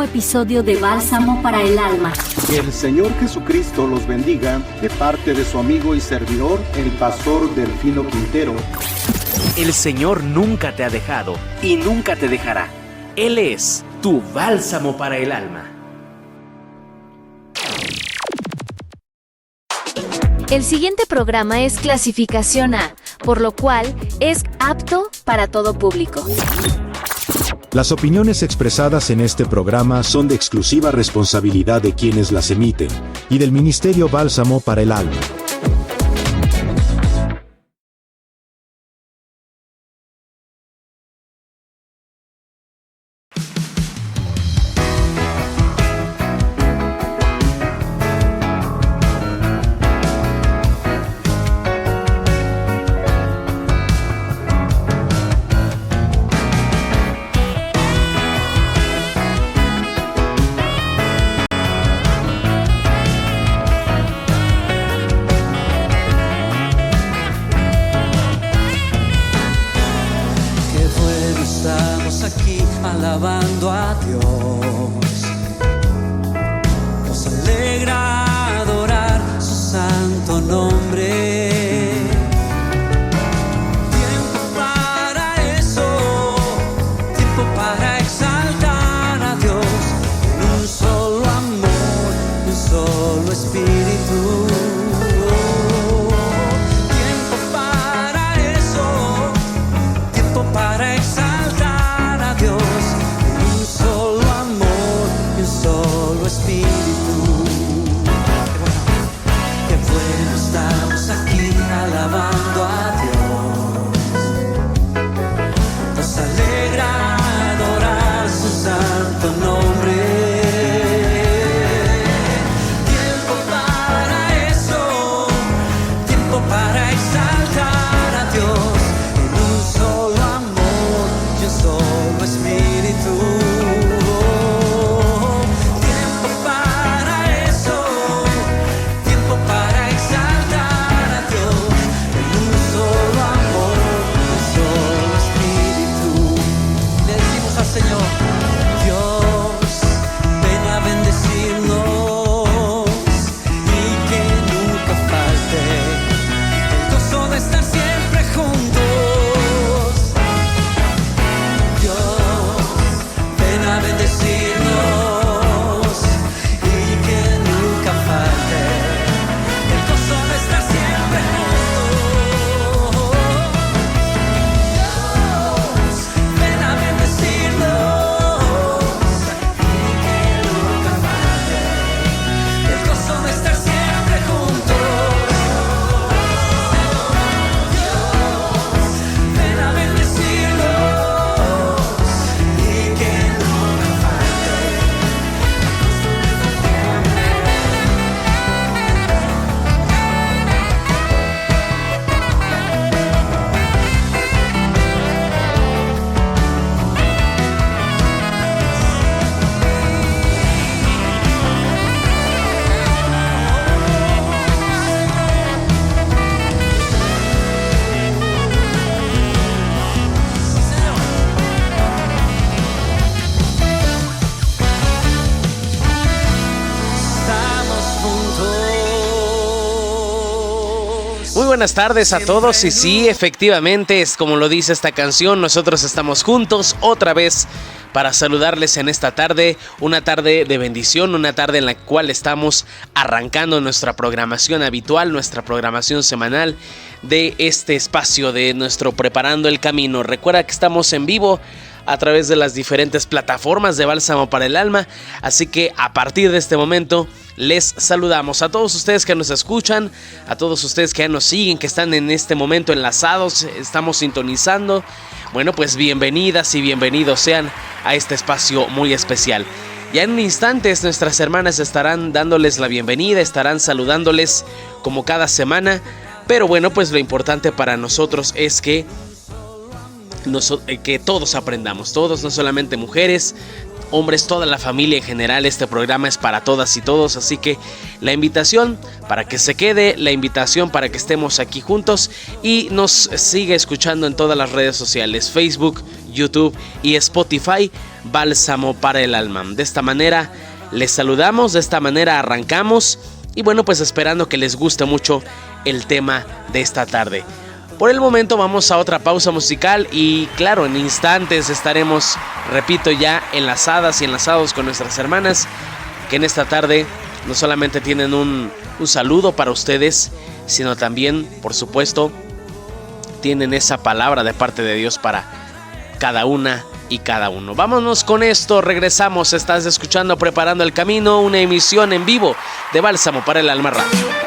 nuevo episodio de Bálsamo para el Alma. Que el Señor Jesucristo los bendiga de parte de su amigo y servidor, el pastor Delfino Quintero. El Señor nunca te ha dejado y nunca te dejará. Él es tu bálsamo para el alma. El siguiente programa es clasificación A, por lo cual es apto para todo público. Las opiniones expresadas en este programa son de exclusiva responsabilidad de quienes las emiten y del Ministerio Bálsamo para el Alma. Alabando a Dios, nos alegra adorar su santo nombre. Tiempo para eso, tiempo para exaltar a Dios en un solo amor, un solo espíritu. Tiempo para eso, tiempo para exaltar a Dios. Solo espíritu. Qué bueno estamos aquí alabando a Dios. Nos alegra adorar su santo nombre. Tiempo para eso, tiempo para exaltar a Dios en un solo amor y un solo espíritu. Señor, Dios, ven a bendecirnos y que nunca falte el gozo de estar siempre juntos. Dios, ven a bendecirnos y que nunca falte el gozo de estar siempre juntos. Dios, ven a bendecirnos. Buenas tardes a todos y sí, efectivamente, es como lo dice esta canción, nosotros estamos juntos otra vez para saludarles en esta tarde, una tarde de bendición, una tarde en la cual estamos arrancando nuestra programación habitual, nuestra programación semanal de este espacio de nuestro Preparando el Camino. Recuerda que estamos en vivo a través de las diferentes plataformas de Bálsamo para el Alma, así que a partir de este momento les saludamos a todos ustedes que nos escuchan, a todos ustedes que nos siguen, que están en este momento enlazados, estamos sintonizando. Bueno, pues bienvenidas y bienvenidos sean a este espacio muy especial. Ya en instantes nuestras hermanas estarán dándoles la bienvenida, estarán saludándoles como cada semana, pero bueno, pues lo importante para nosotros es que todos aprendamos, todos, no solamente mujeres, hombres, toda la familia en general. Este programa es para todas y todos, así que la invitación para que se quede, la invitación para que estemos aquí juntos y nos siga escuchando en todas las redes sociales, Facebook, YouTube y Spotify, Bálsamo para el Alma. De esta manera les saludamos, de esta manera arrancamos y bueno, pues esperando que les guste mucho el tema de esta tarde. Por el momento vamos a otra pausa musical y claro, en instantes estaremos, repito, ya enlazadas y enlazados con nuestras hermanas que en esta tarde no solamente tienen un saludo para ustedes, sino también, por supuesto, tienen esa palabra de parte de Dios para cada una y cada uno. Vámonos con esto, regresamos. Estás escuchando Preparando el Camino, una emisión en vivo de Bálsamo para el Alma Radio.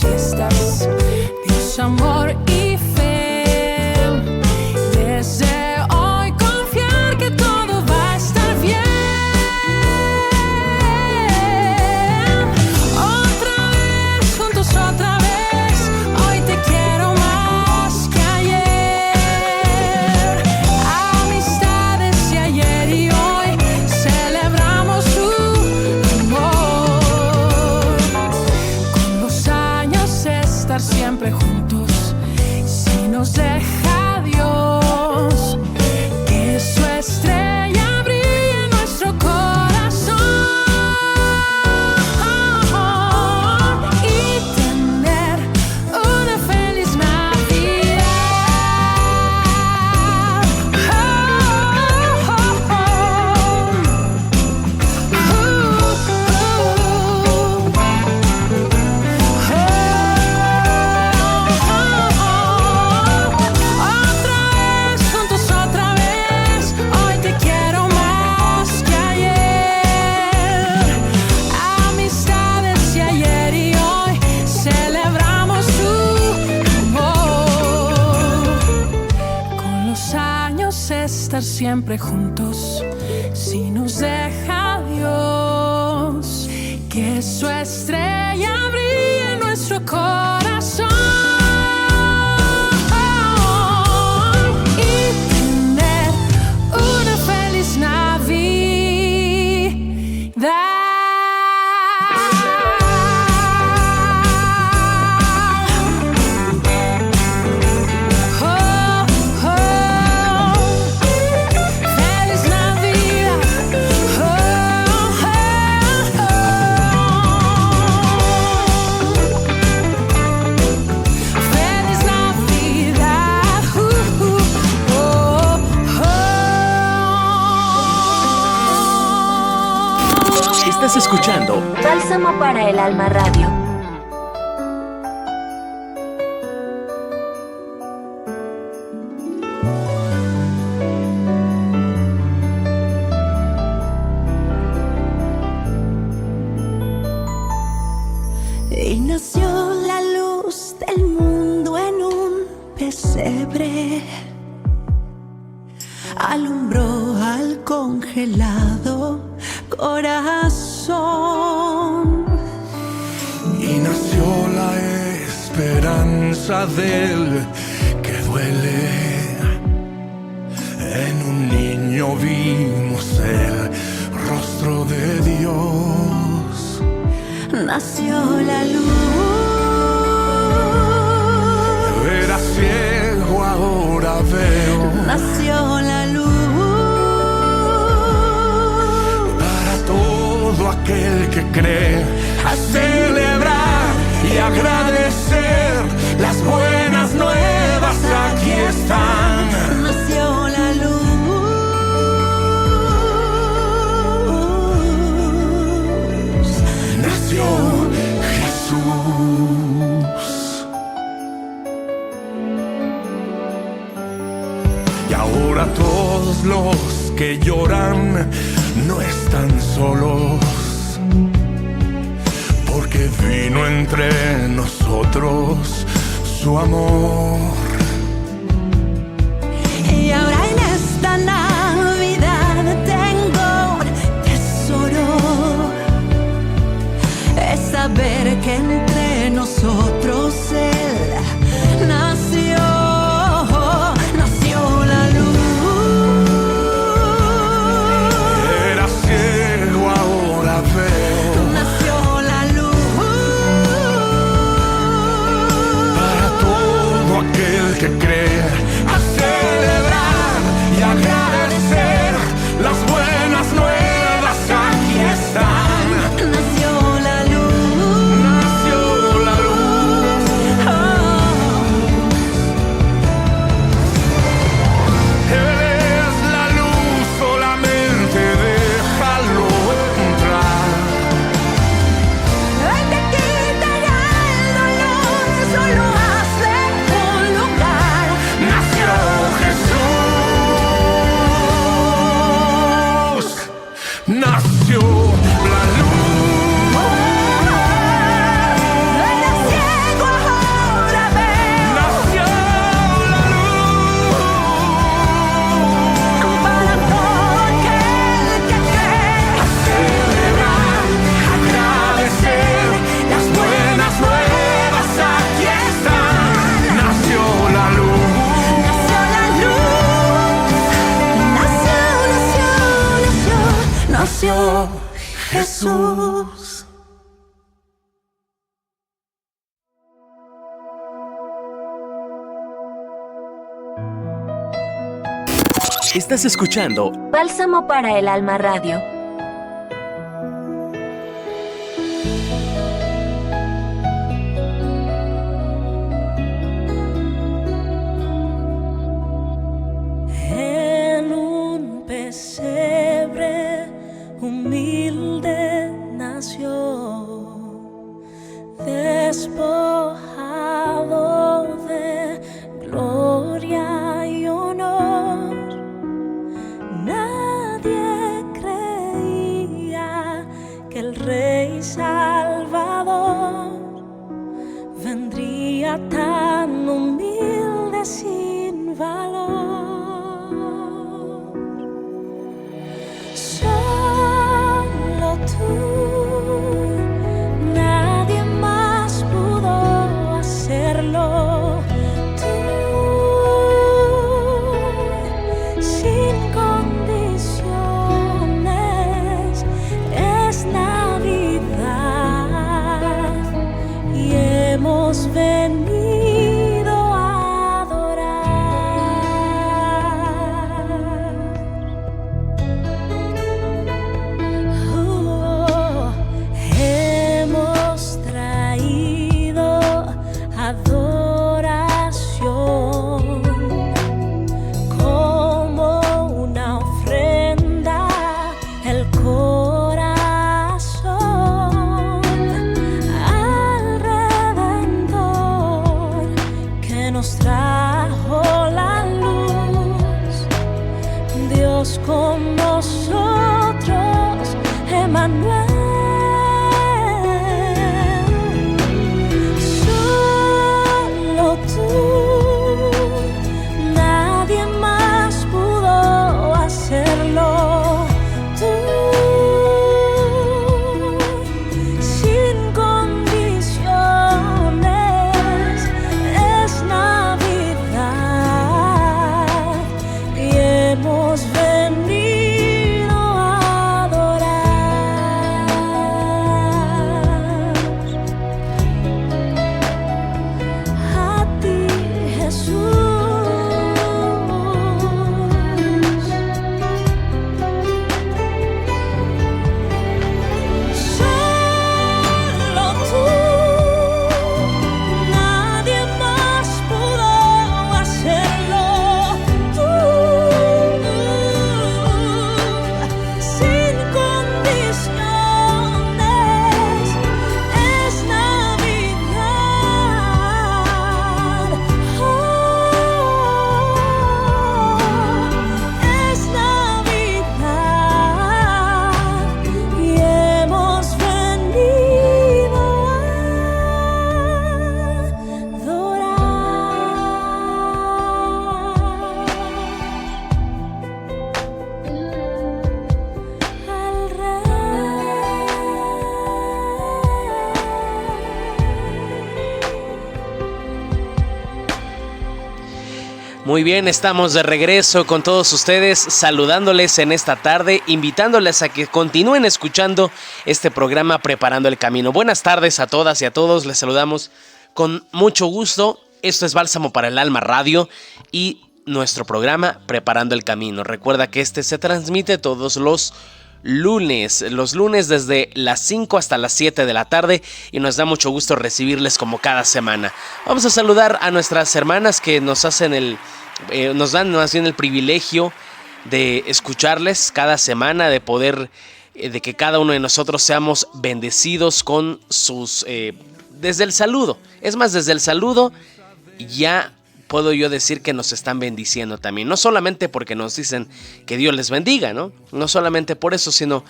Fiestas, Dios, amor y fe. Desde hoy confiar que todo va a estar bien. Otra vez, juntos otra vez. Hoy te quiero más que ayer. Amistades de ayer y hoy celebramos su amor. Con los años estar siempre juntos, si nos deja Dios, que su estrella brille en nuestro corazón y tener una feliz Navidad. Estar siempre juntos, si nos deja Dios, que su estrella brille en nuestro corazón y tener una feliz Navidad. Estás escuchando Bálsamo para el Alma Radio. Y nació la luz del mundo en un pesebre, alumbró al congelado corazón. Y nació la esperanza del que duele. En un niño vimos el rostro de Dios. Nació la luz. Era ciego, ahora veo. Nació la luz. Aquel que cree, a celebrar y agradecer las buenas nuevas, aquí están. Nació la luz. Nació Jesús. Y ahora todos los que lloran no están solos, que vino entre nosotros su amor. Y ahora en esta Navidad tengo un tesoro, es saber que entre nosotros Él nació, nació la luz. Era ciego, ahora veo. Nació la luz Para todo aquel que cree, a celebrar y agradecer las buenas nuevas, aquí están. nació la luz. Nació la luz. Oh. Él es la luz, solamente déjalo entrar. Él te quitará el dolor, solo hazle un lugar. Nació Jesús. Nació la luz. Era ciego, ahora ve. Nació la luz. Para todo aquel que cree. A celebrar, agradecer las buenas nuevas, aquí están. Nació la luz. Nació la luz. Nació Jesús. Estás escuchando Bálsamo para el Alma Radio. En un pesebre humilde nació, despojado de gloria y honor. Nadie creía que el Rey Salvador vendría tan humilde sin valor. Solo tú, nadie más pudo Muy bien, estamos de regreso con todos ustedes, saludándoles en esta tarde, invitándoles a que continúen escuchando este programa Preparando el Camino. Buenas tardes a todas y a todos, les saludamos con mucho gusto. Esto es Bálsamo para el Alma Radio y nuestro programa Preparando el Camino. Recuerda que este se transmite todos los lunes desde las 5 hasta las 7 de la tarde y nos da mucho gusto recibirles como cada semana. Vamos a saludar a nuestras hermanas que nos dan más bien el privilegio de escucharles cada semana, de poder, de que cada uno de nosotros seamos bendecidos con sus, desde el saludo. Es más, desde el saludo ya puedo yo decir que nos están bendiciendo también. No solamente porque nos dicen que Dios les bendiga, ¿no? No solamente por eso, sino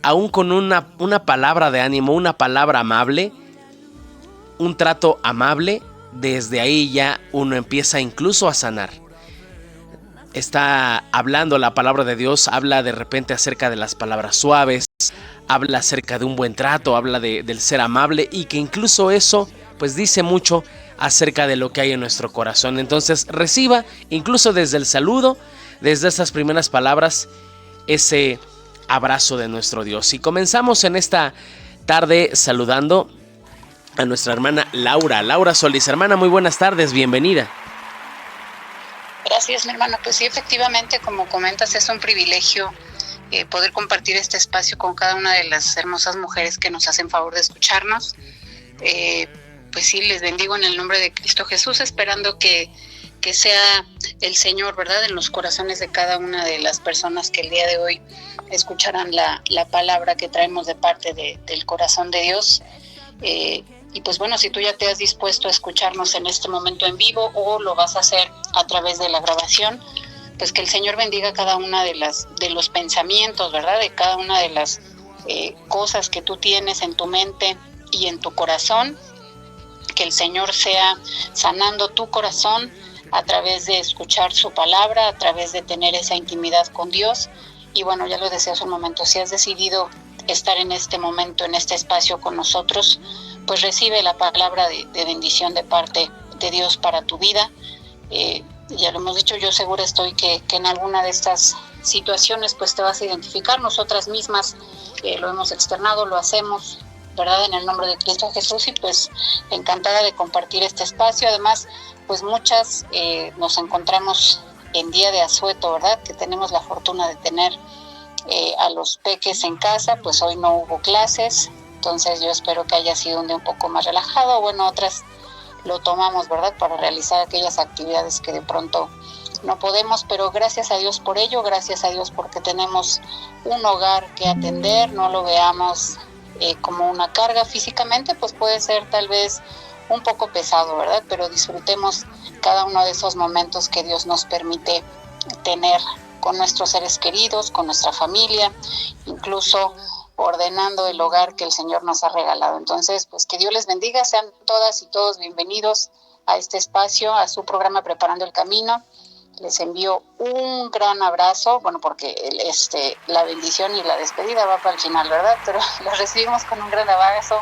aún con una palabra de ánimo, una palabra amable, un trato amable, desde ahí ya uno empieza incluso a sanar. Está hablando la palabra de Dios, habla de repente acerca de las palabras suaves, habla acerca de un buen trato, habla del ser amable y que incluso eso pues dice mucho acerca de lo que hay en nuestro corazón. Entonces reciba incluso desde el saludo, desde estas primeras palabras, ese abrazo de nuestro Dios. Y comenzamos en esta tarde saludando a nuestra hermana Laura Solís. Hermana, muy buenas tardes, bienvenida. Gracias, mi hermano. Pues sí, efectivamente, como comentas, es un privilegio poder compartir este espacio con cada una de las hermosas mujeres que nos hacen favor de escucharnos. Pues sí, les bendigo en el nombre de Cristo Jesús, esperando que sea el Señor, ¿verdad?, en los corazones de cada una de las personas que el día de hoy escucharán la palabra que traemos de parte del corazón de Dios. Y pues bueno, si tú ya te has dispuesto a escucharnos en este momento en vivo o lo vas a hacer a través de la grabación, pues que el Señor bendiga cada una de los pensamientos, ¿verdad?, de cada una de las cosas que tú tienes en tu mente y en tu corazón. Que el Señor sea sanando tu corazón a través de escuchar su palabra, a través de tener esa intimidad con Dios. Y bueno, ya lo decía hace un momento, si has decidido estar en este momento, en este espacio con nosotros, pues recibe la palabra de bendición de parte de Dios para tu vida. Ya lo hemos dicho, yo segura estoy que en alguna de estas situaciones pues te vas a identificar. Nosotras mismas lo hemos externado, lo hacemos, ¿verdad?, en el nombre de Cristo Jesús, y pues encantada de compartir este espacio. Además, pues muchas nos encontramos en día de asueto, ¿verdad?, que tenemos la fortuna de tener a los peques en casa. Pues hoy no hubo clases, entonces yo espero que haya sido un día un poco más relajado. Bueno, otras lo tomamos, ¿verdad?, para realizar aquellas actividades que de pronto no podemos, pero gracias a Dios por ello, gracias a Dios porque tenemos un hogar que atender, no lo veamos como una carga físicamente, pues puede ser tal vez un poco pesado, ¿verdad? Pero disfrutemos cada uno de esos momentos que Dios nos permite tener con nuestros seres queridos, con nuestra familia, incluso ordenando el hogar que el Señor nos ha regalado. Entonces, pues que Dios les bendiga, sean todas y todos bienvenidos a este espacio, a su programa Preparando el Camino. Les envío un gran abrazo, bueno, porque la bendición y la despedida va para el final, ¿verdad? Pero los recibimos con un gran abrazo,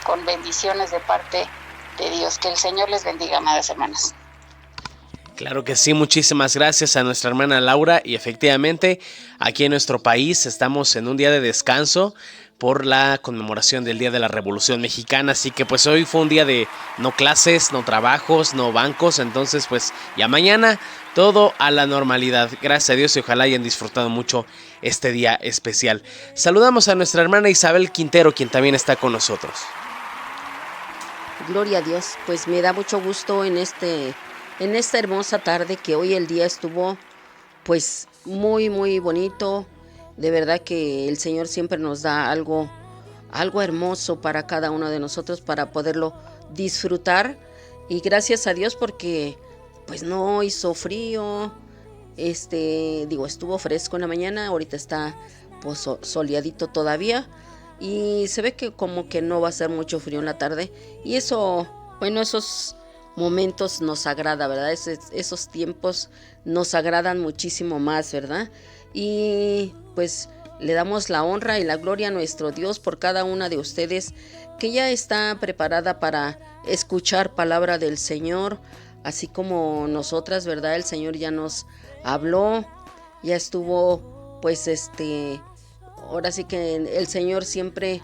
con bendiciones de parte de Dios. Que el Señor les bendiga, amadas hermanas. Claro que sí, muchísimas gracias a nuestra hermana Laura. Y efectivamente, aquí en nuestro país estamos en un día de descanso por la conmemoración del Día de la Revolución Mexicana, así que pues hoy fue un día de no clases, no trabajos, no bancos, entonces pues ya mañana todo a la normalidad. Gracias a Dios y ojalá hayan disfrutado mucho este día especial. Saludamos a nuestra hermana Isabel Quintero, quien también está con nosotros. Gloria a Dios, pues me da mucho gusto en esta hermosa tarde, que hoy el día estuvo pues muy muy bonito. De verdad que el Señor siempre nos da algo hermoso para cada uno de nosotros para poderlo disfrutar. Y gracias a Dios porque pues no hizo frío, estuvo fresco en la mañana, ahorita está pues soleadito todavía y se ve que como que no va a ser mucho frío en la tarde, y eso, bueno, esos momentos nos agrada, ¿verdad? Esos tiempos nos agradan muchísimo más, ¿verdad? Y pues le damos la honra y la gloria a nuestro Dios por cada una de ustedes que ya está preparada para escuchar palabra del Señor, así como nosotras, ¿verdad? El Señor ya nos habló, ya estuvo, pues ahora sí que el Señor siempre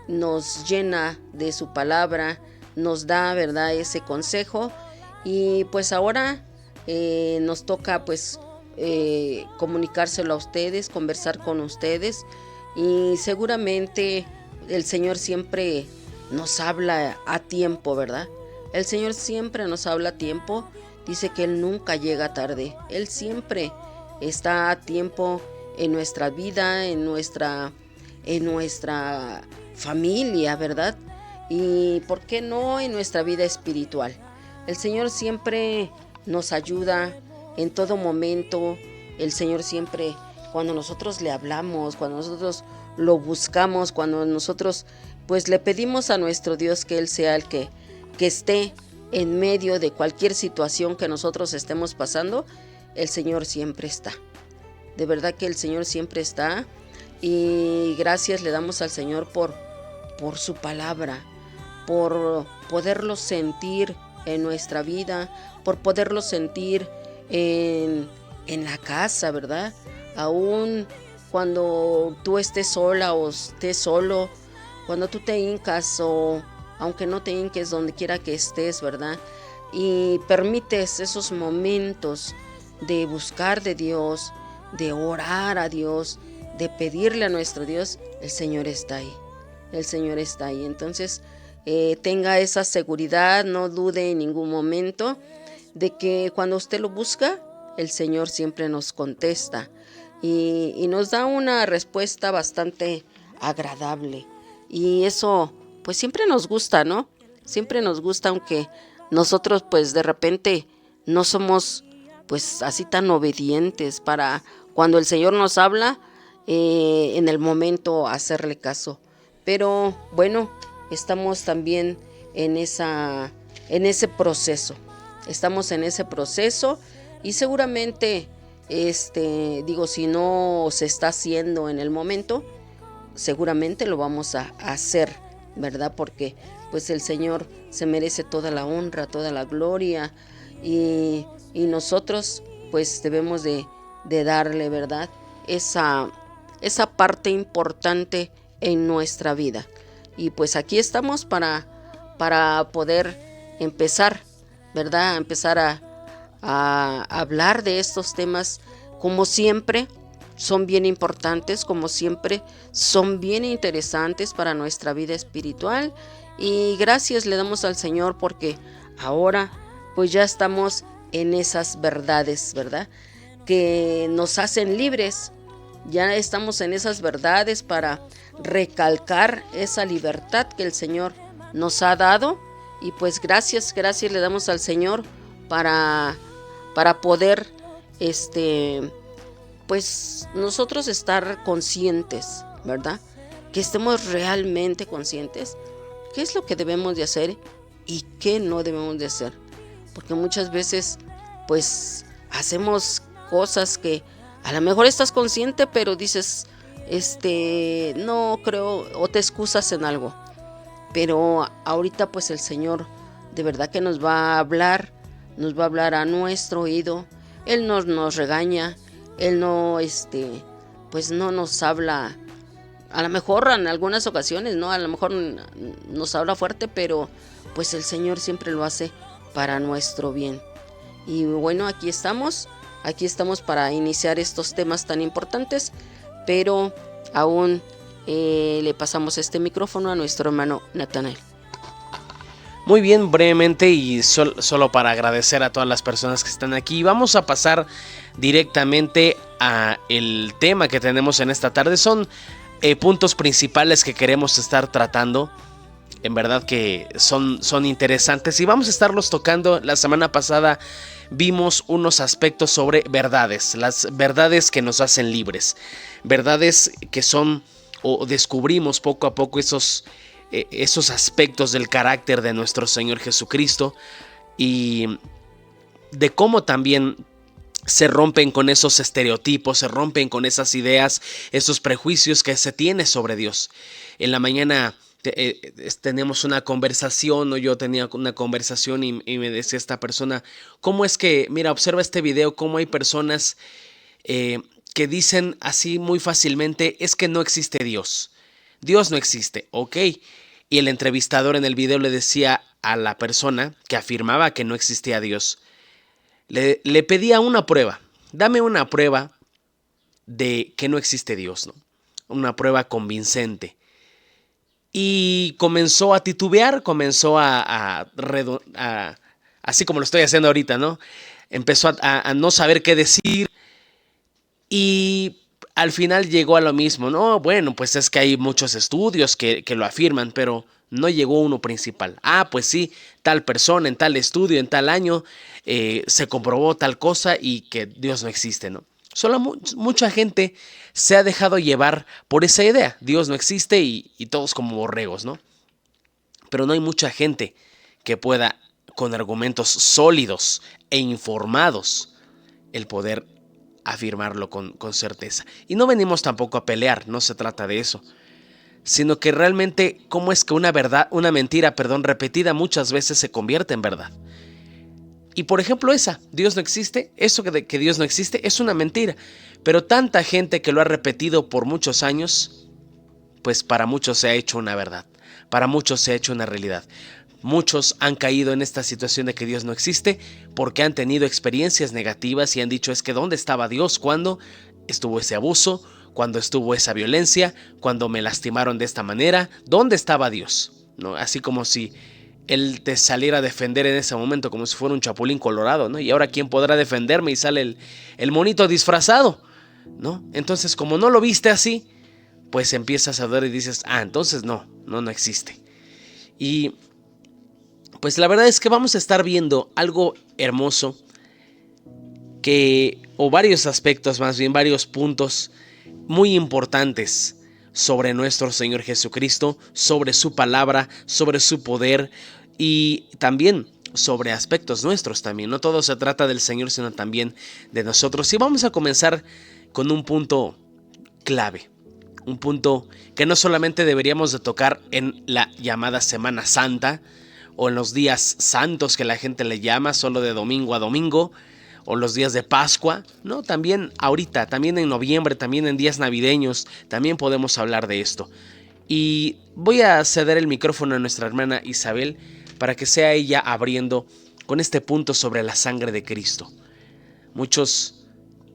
nos llena de su palabra, nos da, ¿verdad?, ese consejo. Y pues ahora nos toca pues comunicárselo a ustedes, conversar con ustedes, y seguramente el Señor siempre nos habla a tiempo, ¿verdad? El Señor siempre nos habla a tiempo. Dice que Él nunca llega tarde. Él siempre está a tiempo en nuestra vida, en nuestra familia, ¿verdad? Y ¿por qué no en nuestra vida espiritual? El Señor siempre nos ayuda en todo momento. El Señor siempre, cuando nosotros le hablamos, cuando nosotros lo buscamos, cuando nosotros pues le pedimos a nuestro Dios que Él sea el que esté en medio de cualquier situación que nosotros estemos pasando, el Señor siempre está. De verdad que el Señor siempre está, y gracias le damos al Señor por su palabra, por poderlo sentir en nuestra vida, por poderlo sentir en la casa, ¿verdad? Aún cuando tú estés sola o estés solo, cuando tú te hincas o aunque no te hinques, donde quiera que estés, ¿verdad? Y permites esos momentos de buscar de Dios, de orar a Dios, de pedirle a nuestro Dios, el Señor está ahí. El Señor está ahí. Entonces, tenga esa seguridad, no dude en ningún momento de que cuando usted lo busca, el Señor siempre nos contesta y nos da una respuesta bastante agradable. Y eso, pues siempre nos gusta, ¿no? Siempre nos gusta, aunque nosotros, pues de repente no somos, pues así tan obedientes para cuando el Señor nos habla, en el momento hacerle caso. Pero bueno, estamos también en ese proceso. Estamos en ese proceso y seguramente, si no se está haciendo en el momento, seguramente lo vamos a hacer, ¿verdad? Porque pues el Señor se merece toda la honra, toda la gloria, y nosotros pues debemos de darle, ¿verdad?, esa parte importante en nuestra vida. Y pues aquí estamos para poder empezar, ¿verdad?, empezar a hablar de estos temas. Como siempre son bien importantes, como siempre son bien interesantes para nuestra vida espiritual, y gracias le damos al Señor porque ahora pues ya estamos en esas verdades, ¿verdad?, que nos hacen libres. Ya estamos en esas verdades para recalcar esa libertad que el Señor nos ha dado, y pues gracias le damos al Señor para poder pues nosotros estar conscientes, ¿verdad? Que estemos realmente conscientes qué es lo que debemos de hacer y qué no debemos de hacer, porque muchas veces pues hacemos cosas que a lo mejor estás consciente, pero dices, no creo, o te excusas en algo. Pero ahorita pues el Señor de verdad que nos va a hablar a nuestro oído. Él no nos regaña, Él no, pues no nos habla, a lo mejor en algunas ocasiones, ¿no? A lo mejor nos habla fuerte, pero pues el Señor siempre lo hace para nuestro bien. Y bueno, aquí estamos para iniciar estos temas tan importantes, pero aún le pasamos este micrófono a nuestro hermano Natanael. Muy bien, brevemente y solo para agradecer a todas las personas que están aquí, vamos a pasar directamente a el tema que tenemos en esta tarde. Son puntos principales que queremos estar tratando. En verdad que son interesantes y vamos a estarlos tocando. La semana pasada vimos unos aspectos sobre verdades, las verdades que nos hacen libres, verdades que son, o descubrimos poco a poco esos aspectos del carácter de nuestro Señor Jesucristo, y de cómo también se rompen con esos estereotipos, se rompen con esas ideas, esos prejuicios que se tiene sobre Dios. En la mañana teníamos una conversación, o yo tenía una conversación y me decía esta persona, ¿cómo es que, mira, observa este video, cómo hay personas que dicen así muy fácilmente, es que no existe Dios. Dios no existe, ok. Y el entrevistador en el video le decía a la persona que afirmaba que no existía Dios, le pedía una prueba, dame una prueba de que no existe Dios, ¿no? Una prueba convincente. Y comenzó a titubear, comenzó así como lo estoy haciendo ahorita, ¿no? Empezó a no saber qué decir y al final llegó a lo mismo, ¿no? Bueno, pues es que hay muchos estudios que lo afirman, pero no llegó uno principal. Ah, pues sí, tal persona en tal estudio, en tal año, se comprobó tal cosa y que Dios no existe, ¿no? Solo mucha gente se ha dejado llevar por esa idea. Dios no existe y todos como borregos, ¿no? Pero no hay mucha gente que pueda, con argumentos sólidos e informados, el poder afirmarlo con certeza. Y no venimos tampoco a pelear, no se trata de eso, sino que realmente cómo es que una mentira, repetida muchas veces se convierte en verdad. Y por ejemplo Dios no existe, eso que Dios no existe es una mentira, pero tanta gente que lo ha repetido por muchos años, pues para muchos se ha hecho una verdad, para muchos se ha hecho una realidad. Muchos han caído en esta situación de que Dios no existe porque han tenido experiencias negativas y han dicho, es que ¿dónde estaba Dios cuando estuvo ese abuso, cuando estuvo esa violencia, cuando me lastimaron de esta manera? ¿Dónde estaba Dios? ¿No? Así como si Él te saliera a defender en ese momento como si fuera un chapulín colorado, ¿no? Y ahora ¿quién podrá defenderme? Y sale el monito disfrazado, ¿no? Entonces, como no lo viste así, pues empiezas a ver y dices, entonces no existe. Y pues la verdad es que vamos a estar viendo algo hermoso o varios aspectos, más bien varios puntos muy importantes sobre nuestro Señor Jesucristo, sobre su palabra, sobre su poder y también sobre aspectos nuestros también. No todo se trata del Señor, sino también de nosotros. Y vamos a comenzar con un punto clave, un punto que no solamente deberíamos de tocar en la llamada Semana Santa o en los días santos que la gente le llama, solo de domingo a domingo, o los días de Pascua, ¿no? También ahorita, también en noviembre, también en días navideños, también podemos hablar de esto. Y voy a ceder el micrófono a nuestra hermana Isabel para que sea ella abriendo con este punto sobre la sangre de Cristo. Muchos,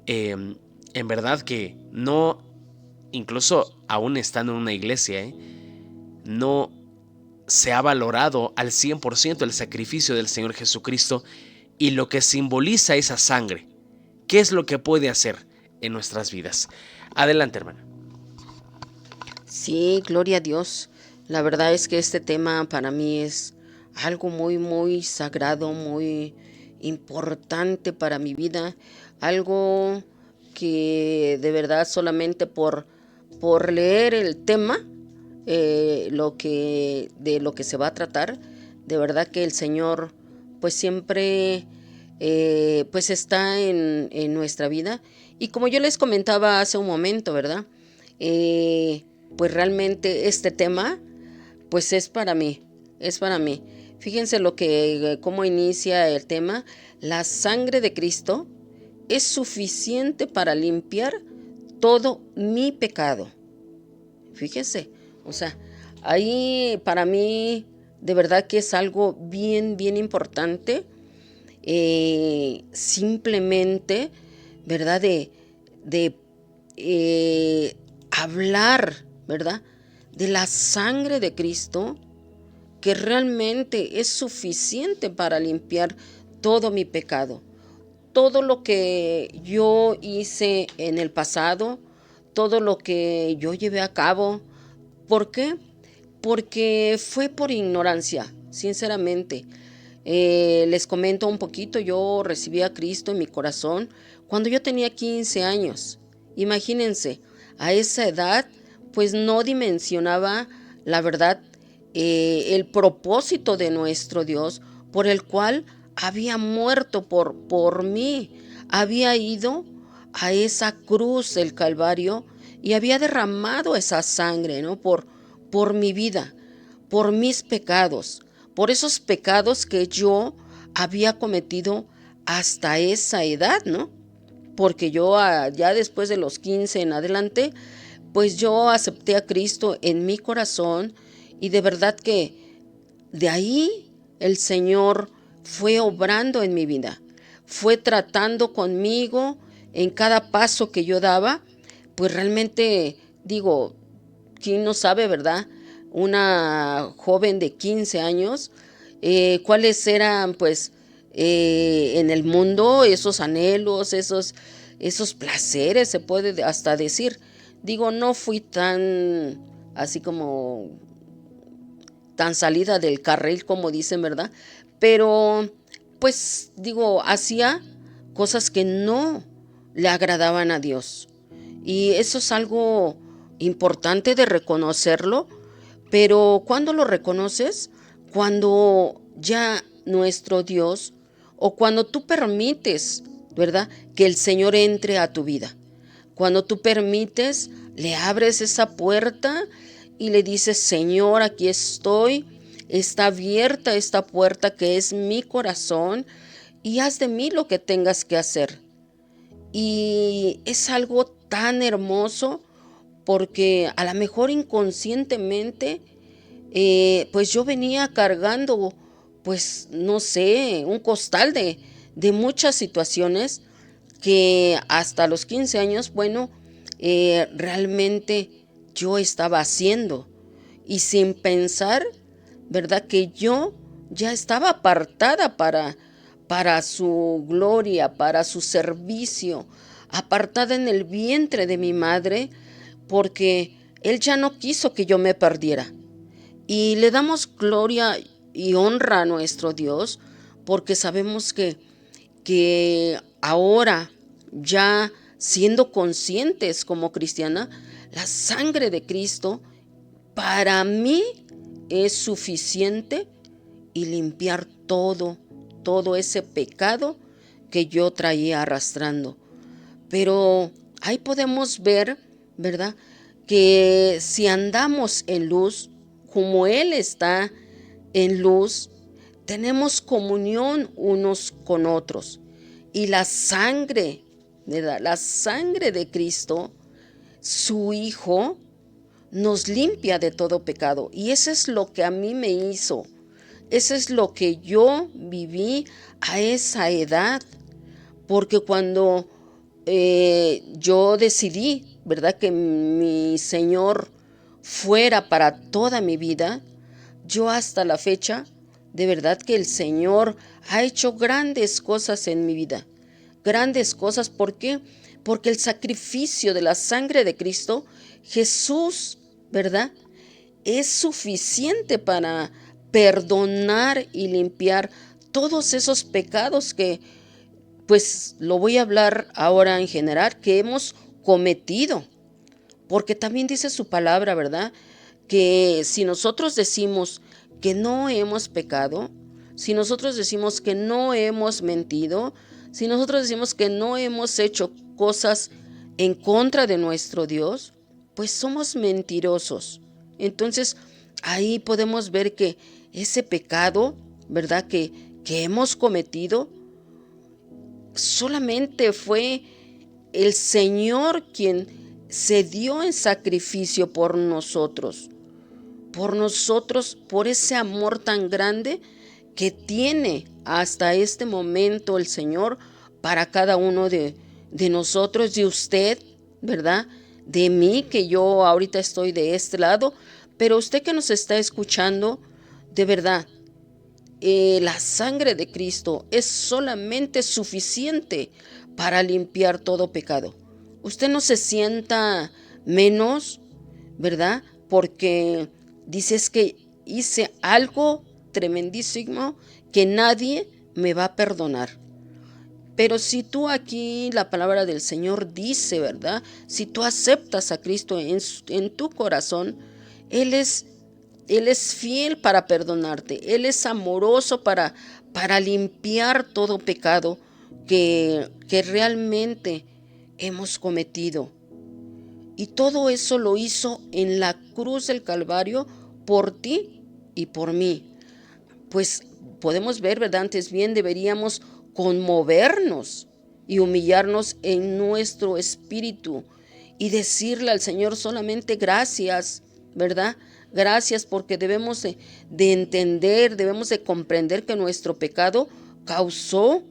en verdad que no, incluso aún estando en una iglesia, no se ha valorado al 100% el sacrificio del Señor Jesucristo y lo que simboliza esa sangre. ¿Qué es lo que puede hacer en nuestras vidas? Adelante, hermana. Sí, gloria a Dios. La verdad es que este tema para mí es algo muy, muy sagrado, muy importante para mi vida. Algo que de verdad solamente por leer el tema, de lo que se va a tratar, de verdad que el Señor pues siempre pues está en nuestra vida. Y como yo les comentaba hace un momento, ¿verdad? Pues realmente este tema pues es para mí. Fíjense cómo inicia el tema. La sangre de Cristo es suficiente para limpiar todo mi pecado. Fíjense, o sea, ahí para mí de verdad que es algo bien, bien importante. Simplemente, ¿verdad? De hablar, ¿verdad? De la sangre de Cristo, que realmente es suficiente para limpiar todo mi pecado. Todo lo que yo hice en el pasado, todo lo que yo llevé a cabo. ¿Por qué? Porque fue por ignorancia, sinceramente. Les comento un poquito, yo recibí a Cristo en mi corazón cuando yo tenía 15 años. Imagínense, a esa edad, pues no dimensionaba, la verdad, el propósito de nuestro Dios, por el cual había muerto por mí. Había ido a esa cruz del Calvario y había derramado esa sangre, ¿no? Por mi vida. por mis pecados, por esos pecados que yo había cometido hasta esa edad, ¿no? Porque yo ya después de los 15 en adelante, pues yo acepté a Cristo en mi corazón y de verdad que de ahí el Señor fue obrando en mi vida, fue tratando conmigo en cada paso que yo daba. Pues realmente digo, ¿quién no sabe, verdad? Una joven de 15 años, cuáles eran pues en el mundo esos anhelos, esos placeres, se puede hasta decir. Digo, no fui tan así como tan salida del carril como dicen, ¿verdad? Pero pues digo, hacía cosas que no le agradaban a Dios. Y eso es algo importante de reconocerlo, pero ¿cuándo lo reconoces? Cuando ya nuestro Dios, o cuando tú permites, ¿verdad?, que el Señor entre a tu vida. Cuando tú permites, le abres esa puerta y le dices, Señor, aquí estoy, está abierta esta puerta que es mi corazón y haz de mí lo que tengas que hacer. Y es algo tan hermoso porque a lo mejor inconscientemente, pues yo venía cargando, pues no sé, un costal de muchas situaciones que hasta los 15 años, bueno, realmente yo estaba haciendo y sin pensar, ¿verdad?, que yo ya estaba apartada para su gloria, para su servicio, apartada en el vientre de mi madre, porque Él ya no quiso que yo me perdiera. Y le damos gloria y honra a nuestro Dios, porque sabemos que ahora, ya siendo conscientes como cristiana, la sangre de Cristo para mí es suficiente y limpiar todo ese pecado que yo traía arrastrando. Pero ahí podemos ver, ¿verdad?, que si andamos en luz, como Él está en luz, tenemos comunión unos con otros. Y la sangre, ¿verdad?, la sangre de Cristo, su Hijo, nos limpia de todo pecado. Y eso es lo que a mí me hizo. Eso es lo que yo viví a esa edad. Porque cuando yo decidí, ¿verdad?, que mi Señor fuera para toda mi vida, yo hasta la fecha, de verdad que el Señor ha hecho grandes cosas en mi vida. Grandes cosas, ¿por qué? Porque el sacrificio de la sangre de Cristo, Jesús, ¿verdad?, es suficiente para perdonar y limpiar todos esos pecados que, pues lo voy a hablar ahora en general, que hemos cometido. Porque también dice su palabra, ¿verdad?, que si nosotros decimos que no hemos pecado, si nosotros decimos que no hemos mentido, si nosotros decimos que no hemos hecho cosas en contra de nuestro Dios, pues somos mentirosos. Entonces, ahí podemos ver que ese pecado, ¿verdad?, que hemos cometido, solamente fue el Señor quien se dio en sacrificio por nosotros, por ese amor tan grande que tiene hasta este momento el Señor para cada uno de nosotros, de usted, ¿verdad?, de mí, que yo ahorita estoy de este lado, pero usted que nos está escuchando, de verdad, la sangre de Cristo es solamente suficiente para limpiar todo pecado. Usted no se sienta menos, ¿verdad?, porque dices que hice algo tremendísimo que nadie me va a perdonar. Pero si tú aquí, la palabra del Señor dice, ¿verdad?, si tú aceptas a Cristo en tu corazón, Él es fiel para perdonarte. Él es amoroso para limpiar todo pecado que realmente hemos cometido. Y todo eso lo hizo en la cruz del Calvario por ti y por mí. Pues podemos ver, ¿verdad? Antes bien deberíamos conmovernos y humillarnos en nuestro espíritu y decirle al Señor solamente gracias, ¿verdad? Gracias, porque debemos de entender, debemos de comprender que nuestro pecado causó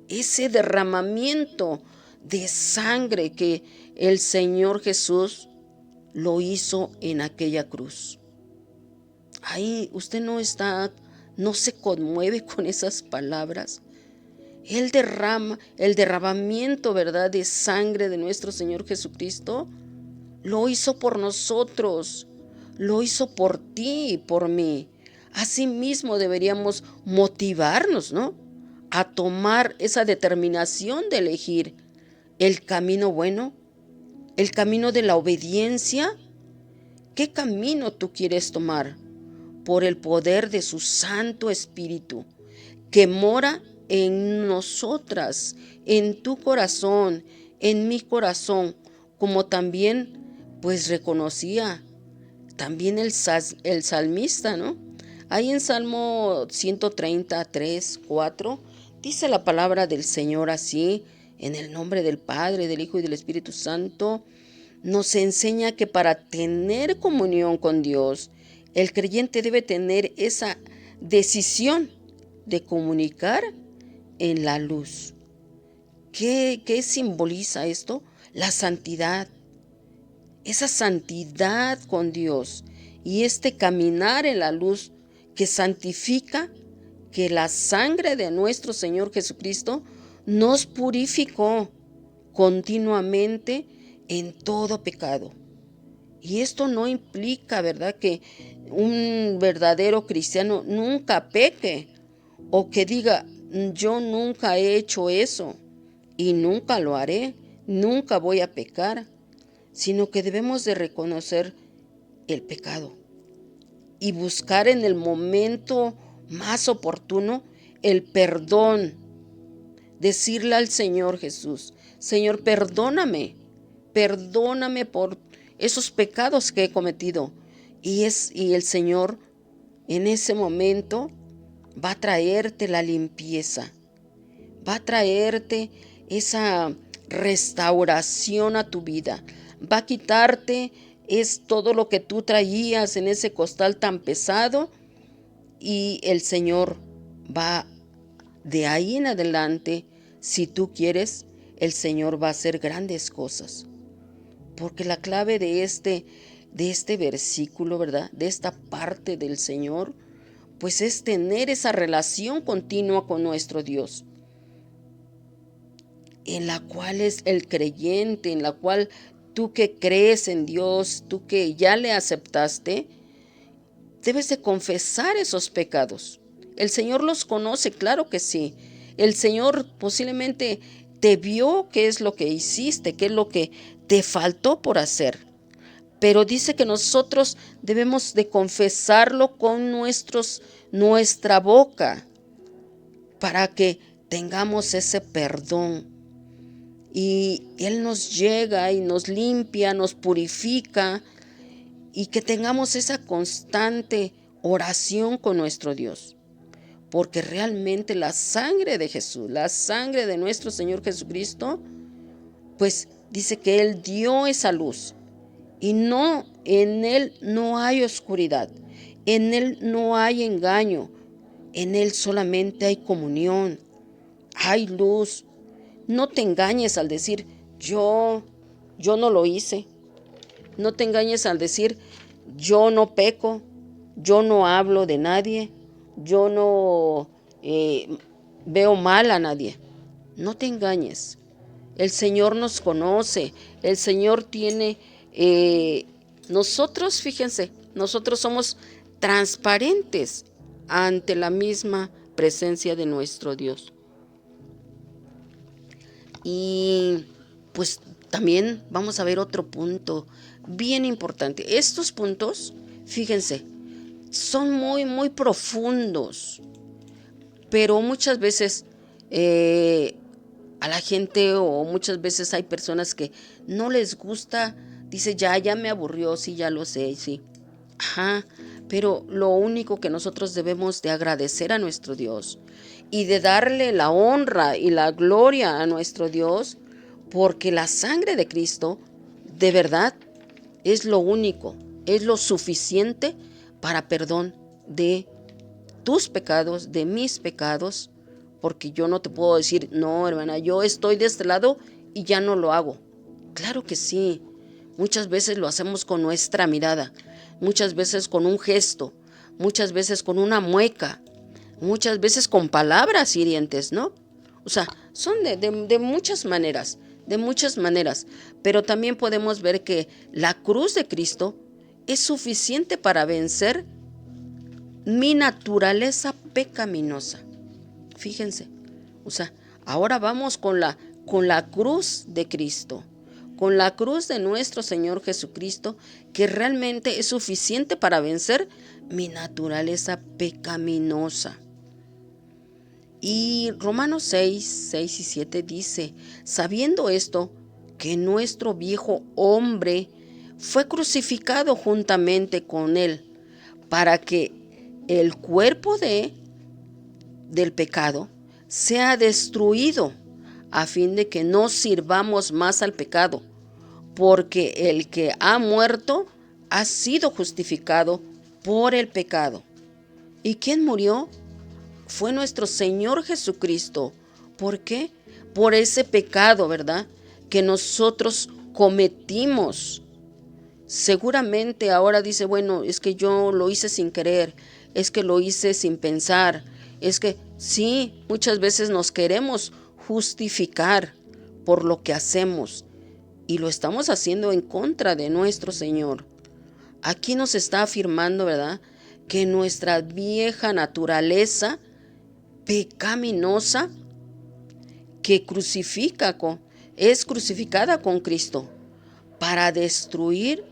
ese derramamiento de sangre que el Señor Jesús lo hizo en aquella cruz. Ahí usted no se conmueve con esas palabras. El derramamiento, ¿verdad?, de sangre de nuestro Señor Jesucristo, lo hizo por nosotros, lo hizo por ti y por mí. Asimismo deberíamos motivarnos, ¿no?, a tomar esa determinación de elegir el camino bueno, el camino de la obediencia. ¿Qué camino tú quieres tomar? Por el poder de su Santo Espíritu, que mora en nosotras, en tu corazón, en mi corazón, como también pues reconocía también el salmista, ¿no? Ahí en Salmo 133, 4, dice la palabra del Señor así: en el nombre del Padre, del Hijo y del Espíritu Santo, nos enseña que para tener comunión con Dios, el creyente debe tener esa decisión de comunicar en la luz. ¿Qué simboliza esto? La santidad. Esa santidad con Dios y este caminar en la luz que santifica, que la sangre de nuestro Señor Jesucristo nos purificó continuamente en todo pecado. Y esto no implica, ¿verdad?, que un verdadero cristiano nunca peque o que diga: yo nunca he hecho eso y nunca lo haré, nunca voy a pecar, sino que debemos de reconocer el pecado y buscar en el momento más oportuno el perdón. Decirle al Señor Jesús: Señor, perdóname por esos pecados que he cometido. Y el Señor en ese momento va a traerte la limpieza, va a traerte esa restauración a tu vida, va a quitarte todo lo que tú traías en ese costal tan pesado, y el Señor va de ahí en adelante, si tú quieres, el Señor va a hacer grandes cosas. Porque la clave de este versículo, ¿verdad?, de esta parte del Señor, pues es tener esa relación continua con nuestro Dios, en la cual es el creyente, en la cual tú que crees en Dios, tú que ya le aceptaste, debes de confesar esos pecados. El Señor los conoce, claro que sí. El Señor posiblemente te vio qué es lo que hiciste, qué es lo que te faltó por hacer. Pero dice que nosotros debemos de confesarlo con nuestra boca para que tengamos ese perdón. Y Él nos llega y nos limpia, nos purifica, y que tengamos esa constante oración con nuestro Dios. Porque realmente la sangre de Jesús, la sangre de nuestro Señor Jesucristo, pues dice que Él dio esa luz. Y en Él no hay oscuridad, en Él no hay engaño, en Él solamente hay comunión, hay luz. No te engañes al decir: yo no lo hice. No te engañes al decir: yo no peco, yo no hablo de nadie, yo no veo mal a nadie. No te engañes. El Señor nos conoce, el Señor tiene... nosotros, fíjense, nosotros somos transparentes ante la misma presencia de nuestro Dios. Y pues también vamos a ver otro punto bien importante. Estos puntos, fíjense, son muy, muy profundos, pero muchas veces a la gente, o muchas veces hay personas que no les gusta, dice: ya me aburrió, sí, ya lo sé, sí. Ajá, pero lo único que nosotros debemos de agradecer a nuestro Dios y de darle la honra y la gloria a nuestro Dios, porque la sangre de Cristo de verdad es lo único, es lo suficiente para perdón de tus pecados, de mis pecados, porque yo no te puedo decir, no, hermana, yo estoy de este lado y ya no lo hago. Claro que sí, muchas veces lo hacemos con nuestra mirada, muchas veces con un gesto, muchas veces con una mueca, muchas veces con palabras hirientes, ¿no? O sea, son de muchas maneras, pero también podemos ver que la cruz de Cristo es suficiente para vencer mi naturaleza pecaminosa. Fíjense, o sea, ahora vamos con la cruz de Cristo, con la cruz de nuestro Señor Jesucristo, que realmente es suficiente para vencer mi naturaleza pecaminosa. Y Romanos 6 y 7 dice, sabiendo esto, que nuestro viejo hombre fue crucificado juntamente con él, para que el cuerpo del pecado sea destruido, a fin de que no sirvamos más al pecado, porque el que ha muerto ha sido justificado por el pecado. ¿Y quién murió? Fue nuestro Señor Jesucristo. ¿Por qué? Por ese pecado, ¿verdad?, que nosotros cometimos. Seguramente ahora dice, bueno, es que yo lo hice sin querer, es que lo hice sin pensar, es que sí, muchas veces nos queremos justificar por lo que hacemos y lo estamos haciendo en contra de nuestro Señor. Aquí nos está afirmando, ¿verdad?, que nuestra vieja naturaleza pecaminosa que es crucificada con Cristo para destruir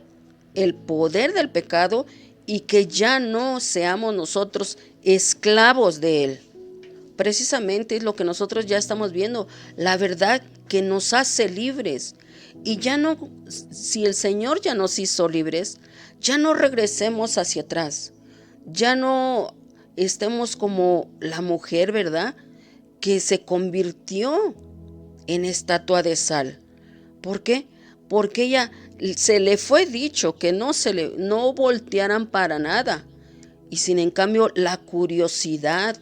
el poder del pecado y que ya no seamos nosotros esclavos de él. Precisamente es lo que nosotros ya estamos viendo, la verdad que nos hace libres. Y ya no, si el Señor ya nos hizo libres, ya no regresemos hacia atrás, ya no estemos como la mujer, ¿verdad?, que se convirtió en estatua de sal. ¿Por qué? Porque ella se le fue dicho que no voltearan para nada. Y sin en cambio la curiosidad,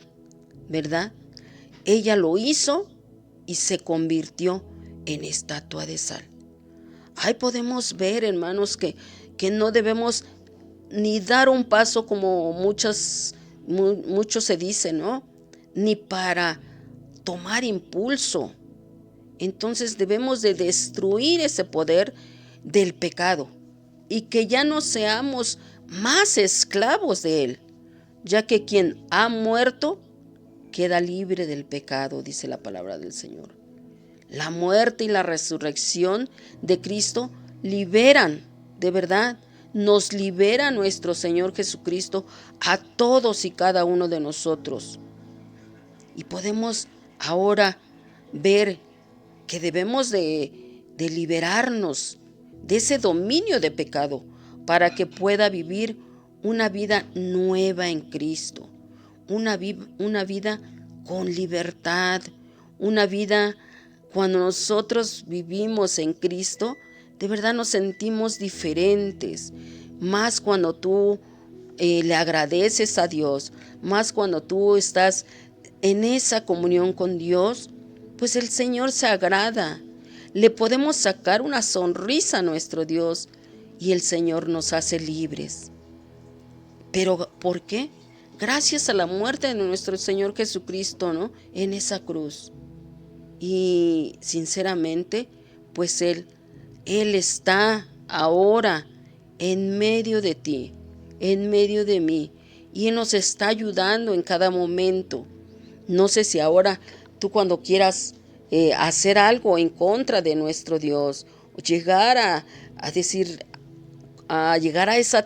¿verdad?, ella lo hizo y se convirtió en estatua de sal. Ahí podemos ver, hermanos, que no debemos ni dar un paso como muchos se dice, ¿no?, ni para tomar impulso. Entonces debemos de destruir ese poder del pecado y que ya no seamos más esclavos de él, ya que quien ha muerto queda libre del pecado, dice la palabra del Señor. La muerte y la resurrección de Cristo liberan, de verdad, nos libera nuestro Señor Jesucristo a todos y cada uno de nosotros. Y podemos ahora ver que debemos de liberarnos de ese dominio de pecado para que pueda vivir una vida nueva en Cristo, una vida con libertad, una vida cuando nosotros vivimos en Cristo, de verdad nos sentimos diferentes, más cuando tú le agradeces a Dios, más cuando tú estás en esa comunión con Dios, pues el Señor se agrada. Le podemos sacar una sonrisa a nuestro Dios y el Señor nos hace libres. ¿Pero por qué? Gracias a la muerte de nuestro Señor Jesucristo, ¿no?, en esa cruz. Y sinceramente, pues Él está ahora en medio de ti, en medio de mí, y Él nos está ayudando en cada momento. No sé si ahora tú cuando quieras hacer algo en contra de nuestro Dios, o llegar a llegar a esa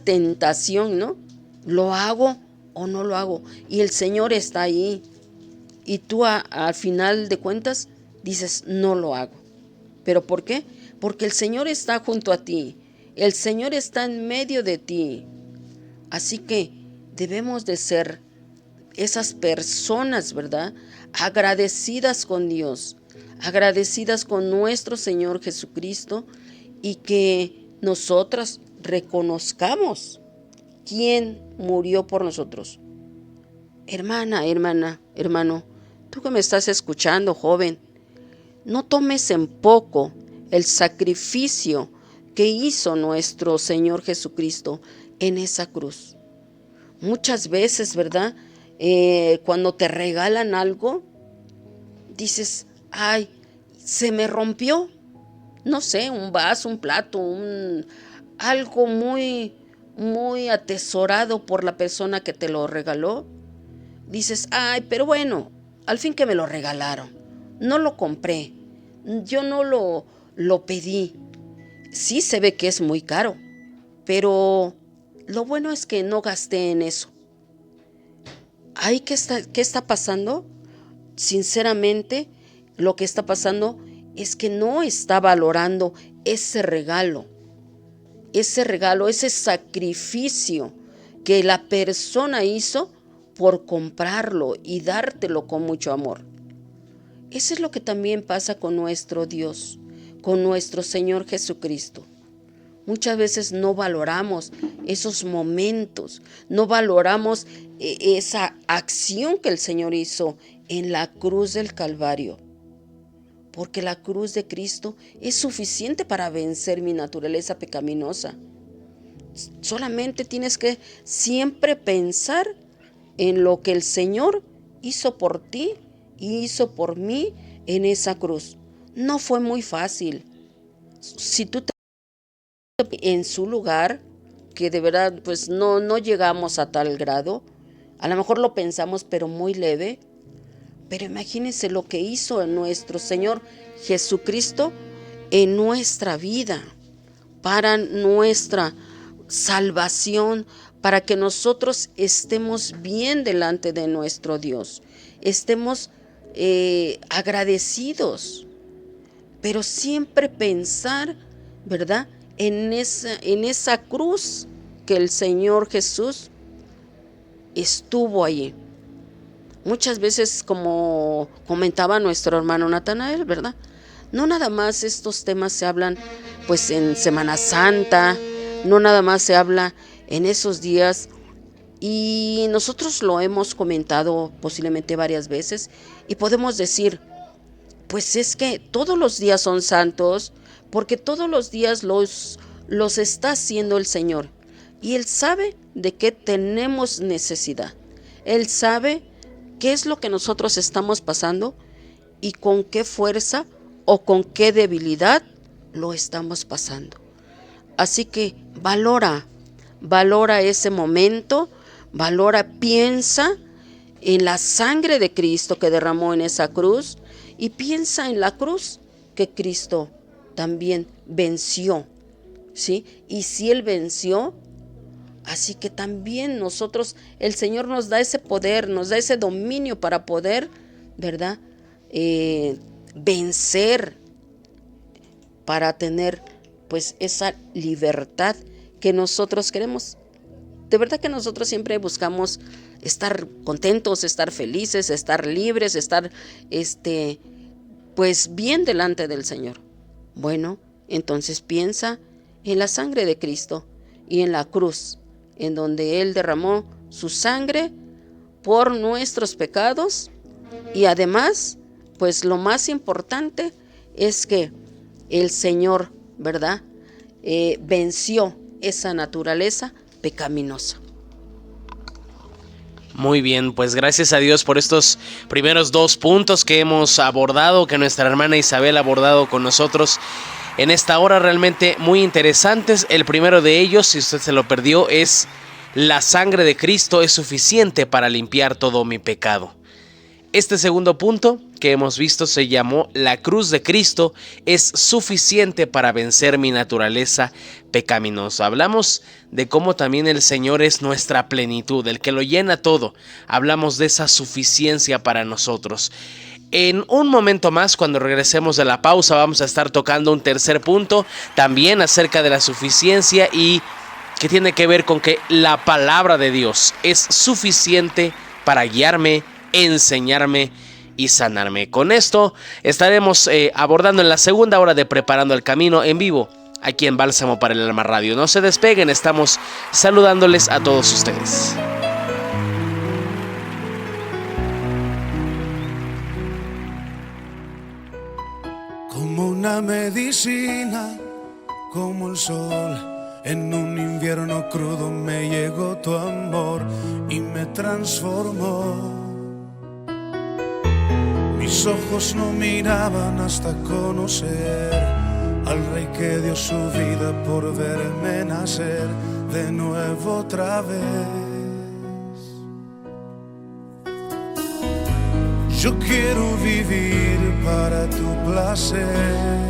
tentación, ¿no? ¿Lo hago o no lo hago? Y el Señor está ahí. Y tú al final de cuentas dices, no lo hago. ¿Pero por qué? Porque el Señor está junto a ti. El Señor está en medio de ti. Así que debemos de ser esas personas, ¿verdad? Agradecidas con Dios, agradecidas con nuestro Señor Jesucristo, y que nosotras reconozcamos quién murió por nosotros. Hermana, hermano, tú que me estás escuchando, joven, no tomes en poco el sacrificio que hizo nuestro Señor Jesucristo en esa cruz. Muchas veces, ¿verdad? Cuando te regalan algo, dices, ay, se me rompió, no sé, un vaso, un plato, algo muy, muy atesorado por la persona que te lo regaló. Dices, ay, pero bueno, al fin que me lo regalaron, no lo compré, yo no lo pedí. Sí se ve que es muy caro, pero lo bueno es que no gasté en eso. Ay, ¿qué está pasando? Sinceramente, lo que está pasando es que no está valorando ese regalo, ese sacrificio que la persona hizo por comprarlo y dártelo con mucho amor. Eso es lo que también pasa con nuestro Dios, con nuestro Señor Jesucristo. Muchas veces no valoramos esos momentos, no valoramos esa acción que el Señor hizo en la cruz del Calvario. Porque la cruz de Cristo es suficiente para vencer mi naturaleza pecaminosa. Solamente tienes que siempre pensar en lo que el Señor hizo por ti y hizo por mí en esa cruz. No fue muy fácil. Si tú te en su lugar, que de verdad pues no llegamos a tal grado, a lo mejor lo pensamos pero muy leve, pero imagínense lo que hizo nuestro Señor Jesucristo en nuestra vida, para nuestra salvación, para que nosotros estemos bien delante de nuestro Dios, estemos agradecidos, pero siempre pensar, ¿verdad?, en esa cruz que el Señor Jesús estuvo allí. Muchas veces, como comentaba nuestro hermano Natanael, ¿verdad?, no nada más estos temas se hablan pues en Semana Santa, no nada más se habla en esos días, y nosotros lo hemos comentado posiblemente varias veces, y podemos decir, pues es que todos los días son santos, porque todos los días los está haciendo el Señor, y Él sabe de qué tenemos necesidad. Él sabe qué es lo que nosotros estamos pasando y con qué fuerza o con qué debilidad lo estamos pasando. Así que valora ese momento, piensa en la sangre de Cristo que derramó en esa cruz, y piensa en la cruz que Cristo también venció, ¿sí? Y si Él venció, así que también nosotros, el Señor nos da ese poder, nos da ese dominio para poder, ¿verdad?, vencer, para tener pues esa libertad que nosotros queremos. De verdad que nosotros siempre buscamos estar contentos, estar felices, estar libres, estar pues bien delante del Señor. Bueno, entonces piensa en la sangre de Cristo y en la cruz, en donde Él derramó su sangre por nuestros pecados, y además, pues lo más importante es que el Señor, ¿verdad?, venció esa naturaleza pecaminosa. Muy bien, pues gracias a Dios por estos primeros 2 puntos que hemos abordado, que nuestra hermana Isabel ha abordado con nosotros en esta hora, realmente muy interesantes. El primero de ellos, si usted se lo perdió, es: la sangre de Cristo es suficiente para limpiar todo mi pecado. Este segundo punto que hemos visto se llamó: la cruz de Cristo es suficiente para vencer mi naturaleza pecaminosa. Hablamos de cómo también el Señor es nuestra plenitud, el que lo llena todo. Hablamos de esa suficiencia para nosotros. En un momento más, cuando regresemos de la pausa, vamos a estar tocando un tercer punto, también acerca de la suficiencia y que tiene que ver con que la palabra de Dios es suficiente para guiarme, enseñarme y sanarme. Con esto estaremos abordando en la segunda hora de Preparando el Camino en vivo, aquí en Bálsamo para el Alma Radio. No se despeguen, estamos saludándoles a todos ustedes. Como una medicina, como el sol, en un invierno crudo me llegó tu amor y me transformó. Mis ojos no miraban hasta conocer al Rey que dio su vida por verme nacer de nuevo otra vez. Yo quiero vivir para tu placer.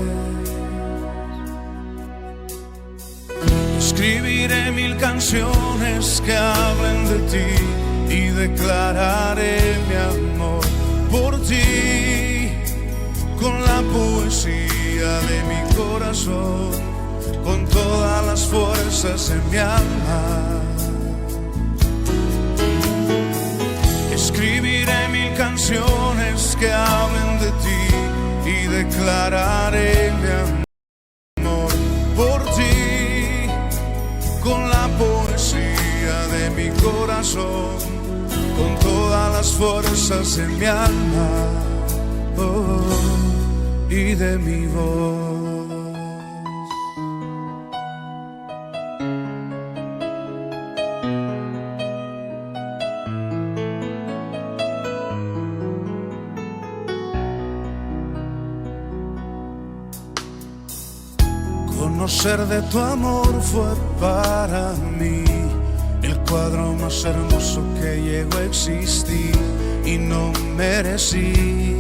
Escribiré 1000 canciones que hablen de ti y declararé mi amor por ti con la poesía de mi corazón, con todas las fuerzas de mi alma. Escribiré 1000 canciones que hablen de ti y declararé mi amor por ti con la poesía de mi corazón, con todas las fuerzas de mi alma, y de mi voz. Conocer de tu amor fue para mí el cuadro más hermoso que llegó a existir y no merecí.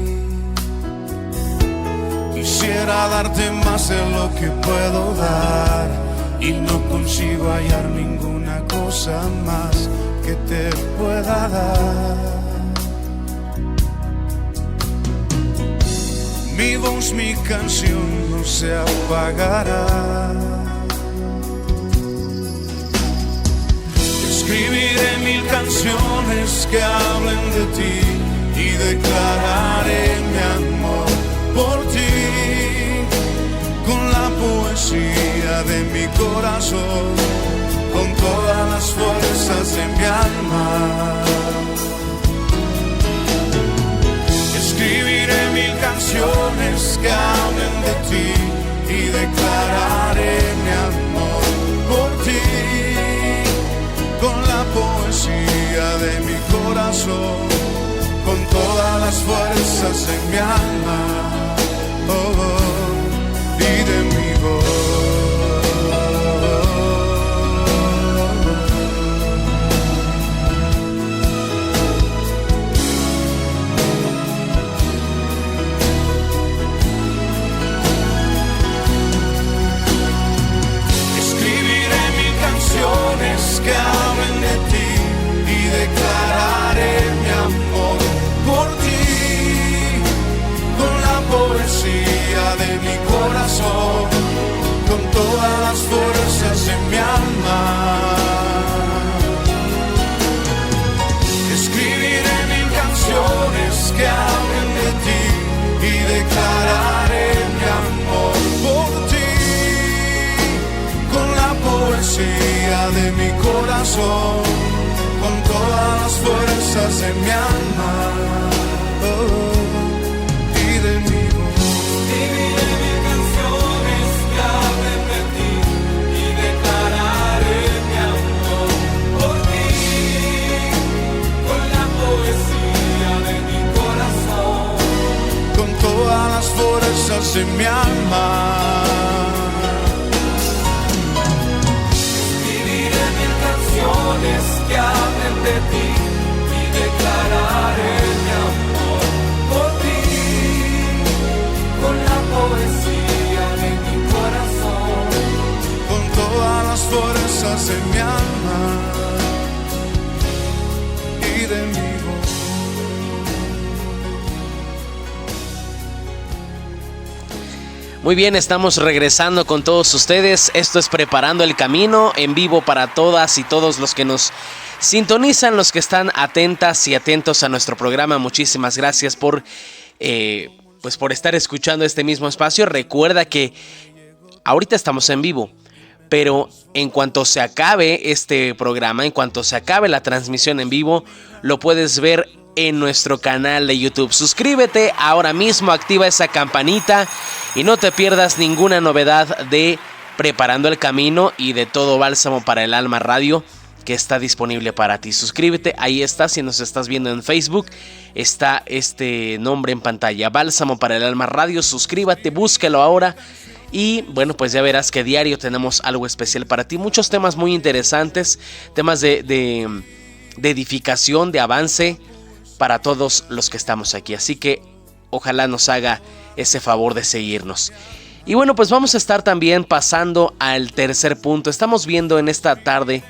Quisiera darte más de lo que puedo dar y no consigo hallar ninguna cosa más que te pueda dar. Mi voz, mi canción no se apagará. Escribiré 1000 canciones que hablen de ti y declararé mi amor por ti con la poesía de mi corazón, con todas las fuerzas de mi alma. Escribiré 1000 canciones que hablen de ti y declararé mi amor por ti con la poesía de mi corazón, con todas las fuerzas de mi alma, y de mi voz. Que hablen de ti y declararé mi amor por ti con la poesía de mi corazón, con todas las fuerzas de mi alma. Escribiré 1000 canciones que hablen de ti y declararé mi amor por ti con la poesía de mi corazón, con todas las fuerzas de mi alma, y de mi voz. Escribiré 1000 canciones que hablen de ti y declararé mi amor por ti con la poesía de mi corazón, con todas las fuerzas de mi alma. Que hablen de ti y declararé mi amor por ti con la poesía de mi corazón, con todas las fuerzas de mi alma y de mi voz. Muy bien, estamos regresando con todos ustedes. Esto es Preparando el Camino, en vivo para todas y todos los que nos sintonizan, los que están atentas y atentos a nuestro programa. Muchísimas gracias por estar escuchando este mismo espacio. Recuerda que ahorita estamos en vivo, pero en cuanto se acabe este programa, en cuanto se acabe la transmisión en vivo, lo puedes ver en nuestro canal de YouTube. Suscríbete ahora mismo, activa esa campanita y no te pierdas ninguna novedad de Preparando el Camino y de todo Bálsamo para el Alma Radio que está disponible para ti. Suscríbete, ahí está. Si nos estás viendo en Facebook, está este nombre en pantalla, Bálsamo para el Alma Radio. Suscríbete, búsquelo ahora. Y bueno, pues ya verás que diario tenemos algo especial para ti. Muchos temas muy interesantes, temas de edificación, de avance para todos los que estamos aquí. Así que ojalá nos haga ese favor de seguirnos. Y bueno, pues vamos a estar también pasando al tercer punto. Estamos viendo en esta tarde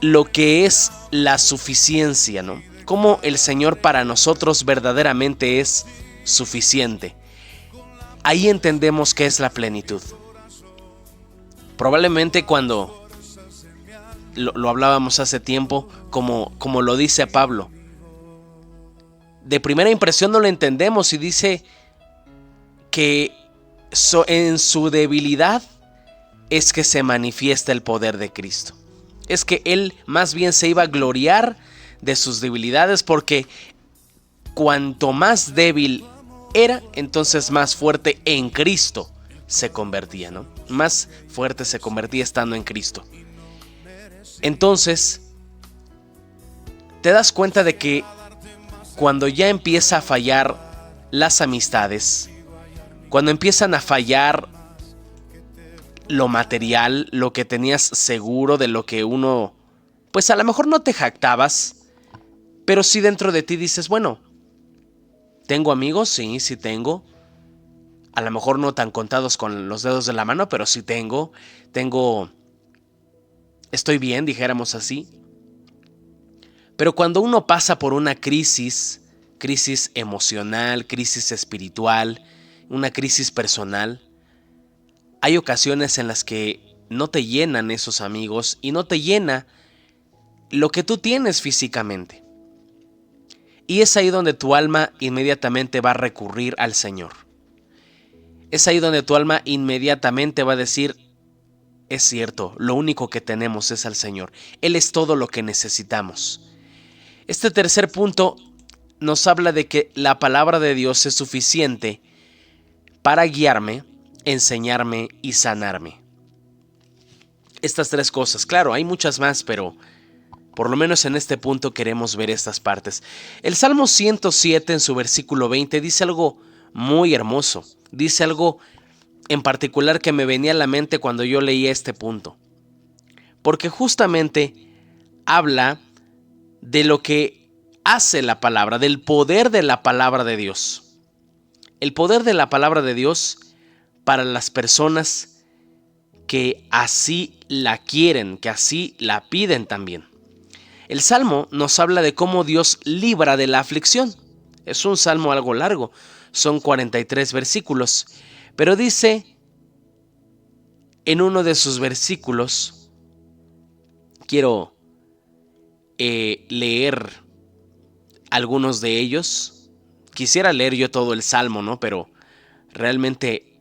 lo que es la suficiencia, ¿no? Cómo el Señor para nosotros verdaderamente es suficiente. Ahí entendemos qué es la plenitud. Probablemente cuando lo hablábamos hace tiempo, como lo dice Pablo, de primera impresión no lo entendemos y dice que en su debilidad es que se manifiesta el poder de Cristo. Es que Él más bien se iba a gloriar de sus debilidades, porque cuanto más débil era, entonces más fuerte en Cristo se convertía, ¿no? Más fuerte se convertía estando en Cristo. Entonces, te das cuenta de que cuando ya empieza a fallar las amistades, cuando empiezan a fallar lo material, lo que tenías seguro, de lo que uno, pues a lo mejor no te jactabas, pero sí dentro de ti dices, bueno, ¿tengo amigos? Sí tengo. A lo mejor no tan contados con los dedos de la mano, pero sí tengo, estoy bien, dijéramos así. Pero cuando uno pasa por una crisis emocional, crisis espiritual, una crisis personal, hay ocasiones en las que no te llenan esos amigos y no te llena lo que tú tienes físicamente. Y es ahí donde tu alma inmediatamente va a recurrir al Señor. Es ahí donde tu alma inmediatamente va a decir, es cierto, lo único que tenemos es al Señor. Él es todo lo que necesitamos. Este tercer punto nos habla de que la palabra de Dios es suficiente para guiarme, enseñarme y sanarme. Estas tres cosas, claro, hay muchas más, pero por lo menos en este punto queremos ver estas partes. El Salmo 107 en su versículo 20 dice algo muy hermoso. Dice algo en particular que me venía a la mente cuando yo leía este punto. Porque justamente habla de lo que hace la palabra, del poder de la palabra de Dios. El poder de la palabra de Dios para las personas que así la quieren, que así la piden también. El Salmo nos habla de cómo Dios libra de la aflicción. Es un salmo algo largo, son 43 versículos, pero dice en uno de sus versículos, quiero leer algunos de ellos. Quisiera leer yo todo el salmo, ¿no? Pero realmente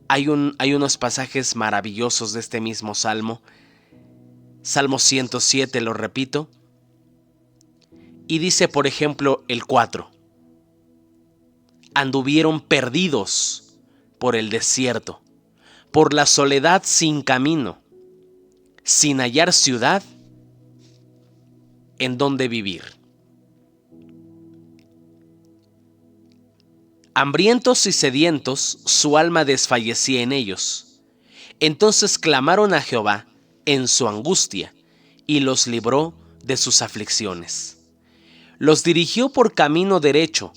hay unos pasajes maravillosos de este mismo salmo. Salmo 107, lo repito. Y dice, por ejemplo, el 4. Anduvieron perdidos por el desierto, por la soledad sin camino, sin hallar ciudad en donde vivir. Hambrientos y sedientos, su alma desfallecía en ellos. Entonces clamaron a Jehová en su angustia, y los libró de sus aflicciones. Los dirigió por camino derecho,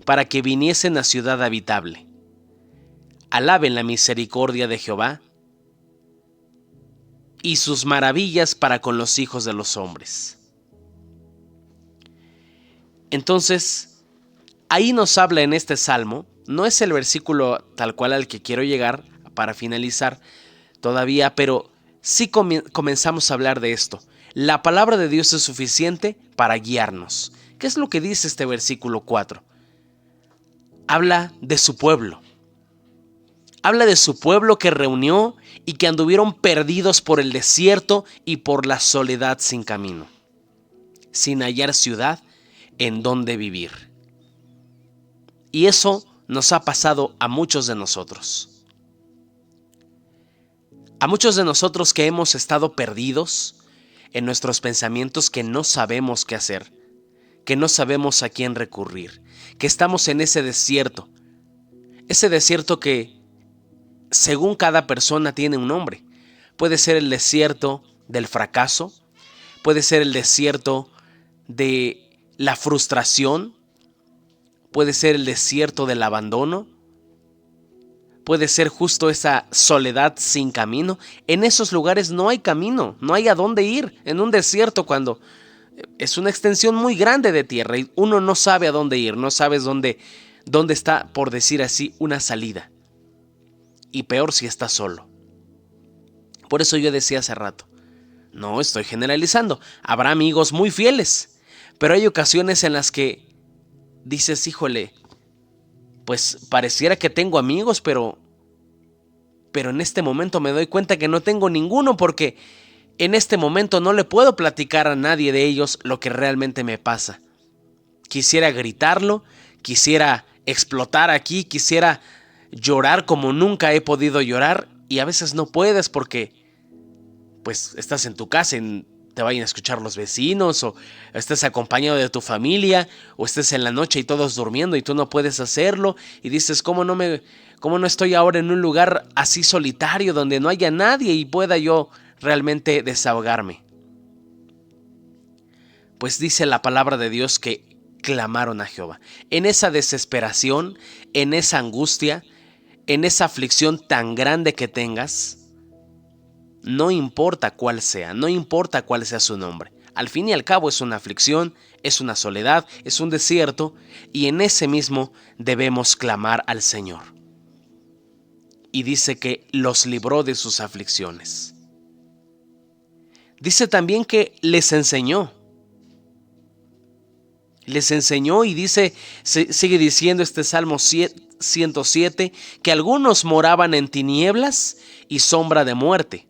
para que viniesen a ciudad habitable. Alaben la misericordia de Jehová, y sus maravillas para con los hijos de los hombres. Entonces, ahí nos habla en este salmo No es el versículo tal cual al que quiero llegar para finalizar todavía, pero sí comenzamos a hablar de esto. La palabra de Dios es suficiente para guiarnos. ¿Qué es lo que dice este versículo 4? Habla de su pueblo. Habla de su pueblo que reunió y que anduvieron perdidos por el desierto y por la soledad sin camino, sin hallar ciudad en donde vivir. Y eso nos ha pasado a muchos de nosotros. A muchos de nosotros que hemos estado perdidos en nuestros pensamientos, que no sabemos qué hacer, que no sabemos a quién recurrir, que estamos en ese desierto que según cada persona tiene un nombre. Puede ser el desierto del fracaso, puede ser el desierto de la frustración, puede ser el desierto del abandono, puede ser justo esa soledad sin camino. En esos lugares no hay camino, no hay a dónde ir. En un desierto, cuando es una extensión muy grande de tierra y uno no sabe a dónde ir, no sabes dónde está, por decir así, una salida. Y peor si estás solo. Por eso yo decía hace rato, no estoy generalizando, habrá amigos muy fieles, pero hay ocasiones en las que dices, híjole, pues pareciera que tengo amigos, pero en este momento me doy cuenta que no tengo ninguno, porque en este momento no le puedo platicar a nadie de ellos lo que realmente me pasa. Quisiera gritarlo, quisiera explotar aquí, quisiera llorar como nunca he podido llorar, y a veces no puedes porque pues estás en tu casa y te vayan a escuchar los vecinos, o estés acompañado de tu familia, o estés en la noche y todos durmiendo y tú no puedes hacerlo, y dices, ¿cómo no estoy ahora en un lugar así solitario donde no haya nadie y pueda yo realmente desahogarme? Pues dice la palabra de Dios que clamaron a Jehová. En esa desesperación, en esa angustia, en esa aflicción tan grande que tengas, no importa cuál sea, no importa cuál sea su nombre. Al fin y al cabo es una aflicción, es una soledad, es un desierto, y en ese mismo debemos clamar al Señor. Y dice que los libró de sus aflicciones. Dice también que les enseñó. Les enseñó, y dice, sigue diciendo este Salmo 107, que algunos moraban en tinieblas y sombra de muerte,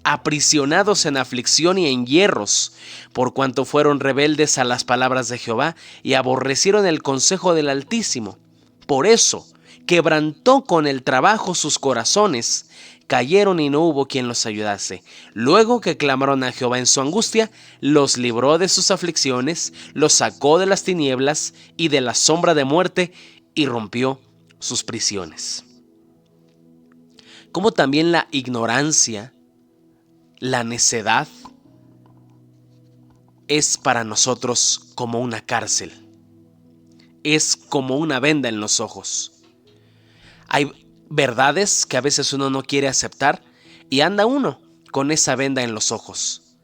aprisionados en aflicción y en hierros, por cuanto fueron rebeldes a las palabras de Jehová y aborrecieron el consejo del Altísimo. Por eso quebrantó con el trabajo sus corazones, cayeron y no hubo quien los ayudase. Luego que clamaron a Jehová en su angustia, los libró de sus aflicciones, los sacó de las tinieblas y de la sombra de muerte, y rompió sus prisiones. Como también la ignorancia, la necedad, es para nosotros como una cárcel, es como una venda en los ojos. Hay verdades que a veces uno no quiere aceptar y anda uno con esa venda en los ojos.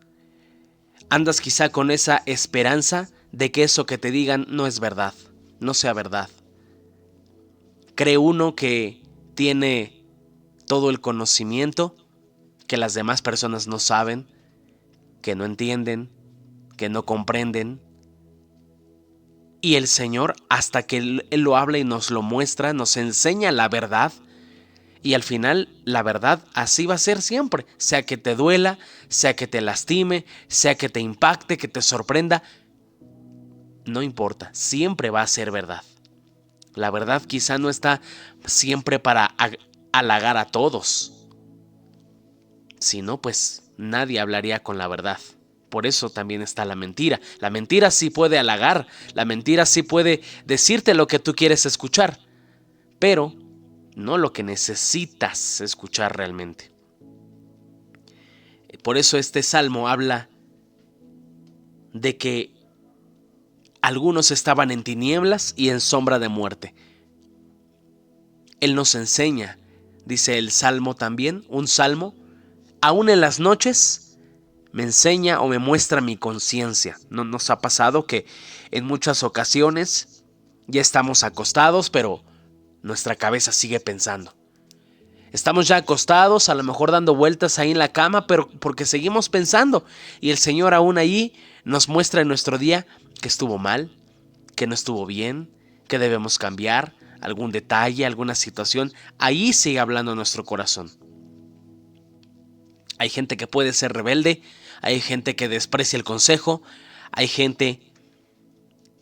Andas quizá con esa esperanza de que eso que te digan no es verdad, no sea verdad. Cree uno que tiene todo el conocimiento, que las demás personas no saben, que no entienden, que no comprenden. Y el Señor, hasta que Él lo habla y nos lo muestra, nos enseña la verdad. Y al final la verdad así va a ser siempre, sea que te duela, sea que te lastime, sea que te impacte, que te sorprenda. No importa, siempre va a ser verdad. La verdad quizá no está siempre para halagar a todos. Si no, pues nadie hablaría con la verdad. Por eso también está la mentira. La mentira sí puede halagar, la mentira sí puede decirte lo que tú quieres escuchar, pero no lo que necesitas escuchar realmente. Por eso este salmo habla de que algunos estaban en tinieblas y en sombra de muerte. Él nos enseña, dice el salmo también, un salmo, aún en las noches me enseña o me muestra mi conciencia. ¿No nos ha pasado que en muchas ocasiones ya estamos acostados, pero nuestra cabeza sigue pensando. Estamos ya acostados, a lo mejor dando vueltas ahí en la cama, pero porque seguimos pensando. Y el Señor aún ahí nos muestra en nuestro día que estuvo mal, que no estuvo bien, que debemos cambiar, algún detalle, alguna situación. Ahí sigue hablando nuestro corazón. Hay gente que puede ser rebelde, hay gente que desprecia el consejo, hay gente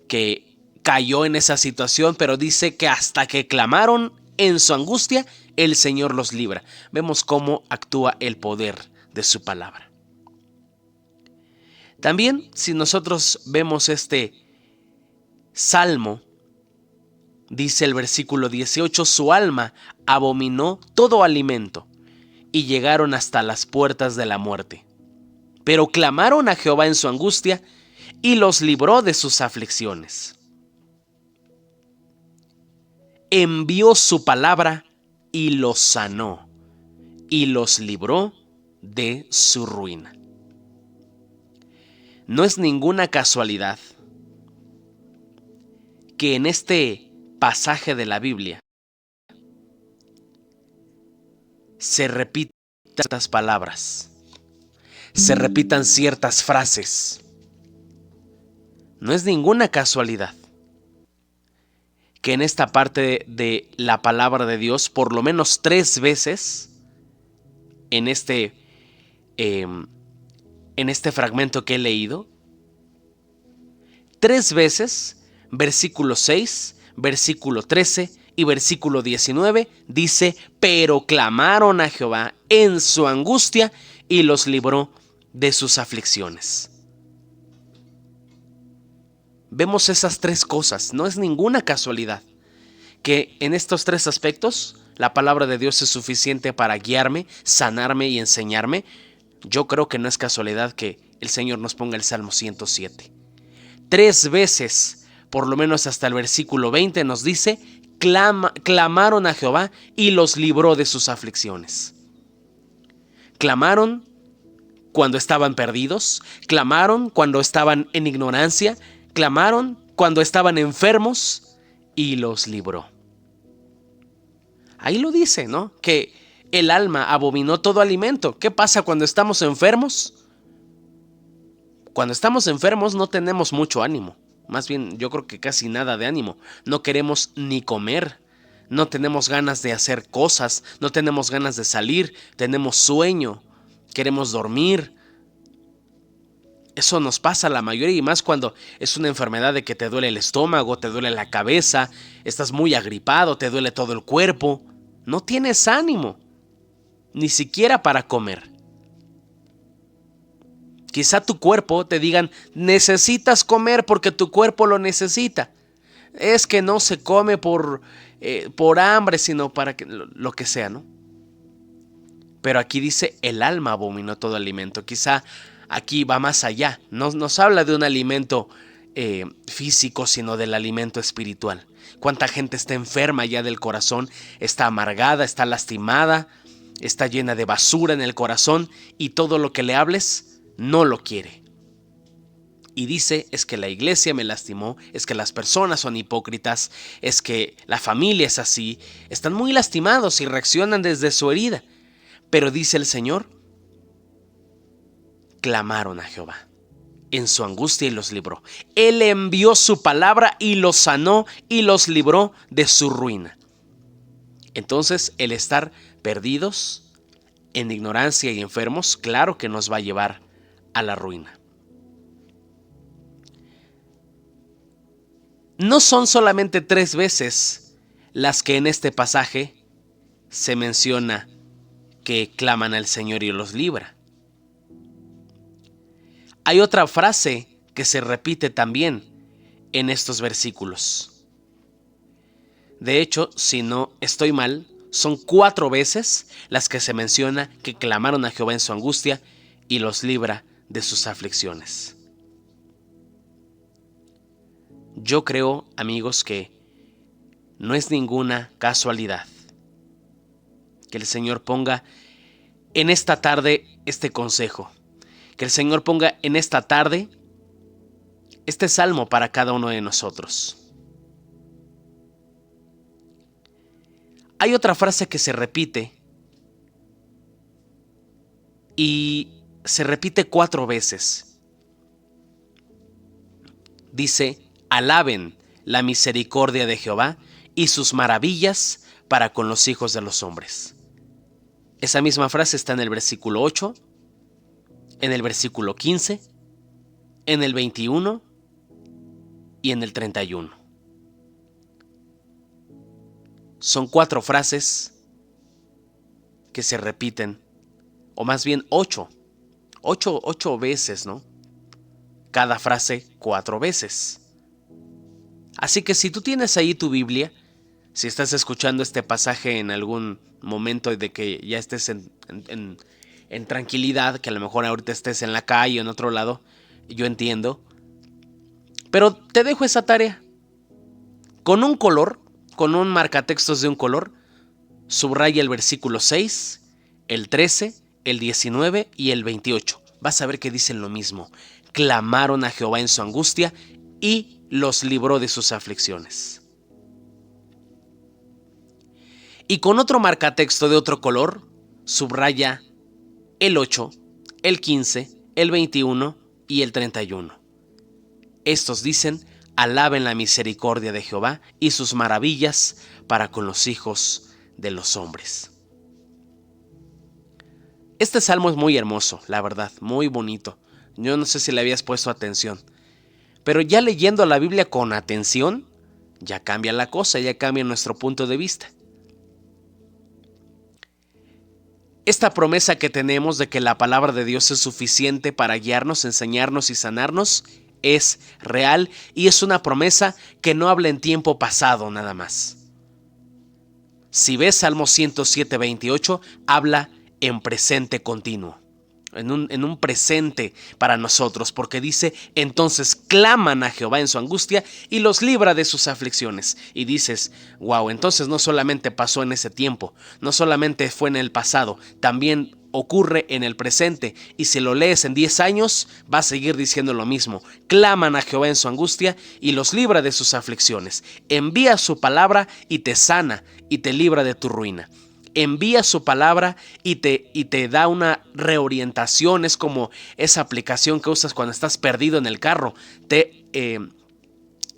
que cayó en esa situación, pero dice que hasta que clamaron en su angustia, el Señor los libra. Vemos cómo actúa el poder de su palabra. También, si nosotros vemos este salmo, dice el versículo 18, su alma abominó todo alimento y llegaron hasta las puertas de la muerte. Pero clamaron a Jehová en su angustia y los libró de sus aflicciones. Envió su palabra y los sanó y los libró de su ruina. No es ninguna casualidad que en este pasaje de la Biblia se repitan ciertas palabras, se repitan ciertas frases. No es ninguna casualidad que en esta parte de la palabra de Dios, por lo menos 3 veces, en este fragmento que he leído, 3 veces, versículo 6, versículo 13 y versículo 19, dice, pero clamaron a Jehová en su angustia y los libró de sus aflicciones. Vemos esas 3 cosas, no es ninguna casualidad que en estos 3 aspectos la palabra de Dios es suficiente para guiarme, sanarme y enseñarme. Yo creo que no es casualidad que el Señor nos ponga el Salmo 107. 3 veces, por lo menos hasta el versículo 20 nos dice, clamaron a Jehová y los libró de sus aflicciones. Clamaron cuando estaban perdidos, clamaron cuando estaban en ignorancia, clamaron cuando estaban enfermos y los libró. Ahí lo dice, ¿no? Que el alma abominó todo alimento. ¿Qué pasa cuando estamos enfermos? Cuando estamos enfermos no tenemos mucho ánimo. Más bien, yo creo que casi nada de ánimo. No queremos ni comer. No tenemos ganas de hacer cosas. No tenemos ganas de salir. Tenemos sueño. Queremos dormir. Eso nos pasa a la mayoría y más cuando es una enfermedad de que te duele el estómago, te duele la cabeza, estás muy agripado, te duele todo el cuerpo. No tienes ánimo, ni siquiera para comer. Quizá tu cuerpo te digan, necesitas comer porque tu cuerpo lo necesita. Es que no se come por hambre, sino para lo que sea, ¿no? Pero aquí dice, el alma abominó todo alimento. Quizá aquí va más allá, no nos habla de un alimento físico, sino del alimento espiritual. Cuánta gente está enferma ya del corazón, está amargada, está lastimada, está llena de basura en el corazón y todo lo que le hables no lo quiere. Y dice, es que la iglesia me lastimó, es que las personas son hipócritas, es que la familia es así, están muy lastimados y reaccionan desde su herida. Pero dice el Señor, clamaron a Jehová en su angustia y los libró. Él envió su palabra y los sanó y los libró de su ruina. Entonces, el estar perdidos, en ignorancia y enfermos, claro que nos va a llevar a la ruina. No son solamente 3 veces las que en este pasaje se menciona que claman al Señor y los libra. Hay otra frase que se repite también en estos versículos. De hecho, si no estoy mal, son 4 veces las que se menciona que clamaron a Jehová en su angustia y los libra de sus aflicciones. Yo creo, amigos, que no es ninguna casualidad que el Señor ponga en esta tarde este consejo. Que el Señor ponga en esta tarde este salmo para cada uno de nosotros. Hay otra frase que se repite y se repite 4 veces. Dice: alaben la misericordia de Jehová y sus maravillas para con los hijos de los hombres. Esa misma frase está en el versículo 8, en el versículo 15, en el 21 y en el 31. Son 4 frases que se repiten, o más bien 8 veces, ¿no? Cada frase 4 veces. Así que si tú tienes ahí tu Biblia, si estás escuchando este pasaje en algún momento de que ya estés en tranquilidad, que a lo mejor ahorita estés en la calle o en otro lado, yo entiendo, pero te dejo esa tarea. Con un color, con un marcatextos de un color, subraya el versículo 6, el 13, el 19 y el 28. Vas a ver que dicen lo mismo. Clamaron a Jehová en su angustia y los libró de sus aflicciones. Y con otro marcatexto de otro color, subraya el 8, el 15, el 21 y el 31. Estos dicen: alaben la misericordia de Jehová y sus maravillas para con los hijos de los hombres. Este salmo es muy hermoso, la verdad, muy bonito. Yo no sé si le habías puesto atención, pero ya leyendo la Biblia con atención, ya cambia la cosa, ya cambia nuestro punto de vista. Esta promesa que tenemos de que la palabra de Dios es suficiente para guiarnos, enseñarnos y sanarnos es real, y es una promesa que no habla en tiempo pasado nada más. Si ves Salmo 107, 28, habla en presente continuo, en un presente para nosotros, porque dice: entonces claman a Jehová en su angustia y los libra de sus aflicciones. Y dices: wow, entonces no solamente pasó en ese tiempo, no solamente fue en el pasado, también ocurre en el presente. Y si lo lees en 10 años, va a seguir diciendo lo mismo. Claman a Jehová en su angustia y los libra de sus aflicciones. Envía su palabra y te sana y te libra de tu ruina. Envía su palabra y te da una reorientación. Es como esa aplicación que usas cuando estás perdido en el carro. Te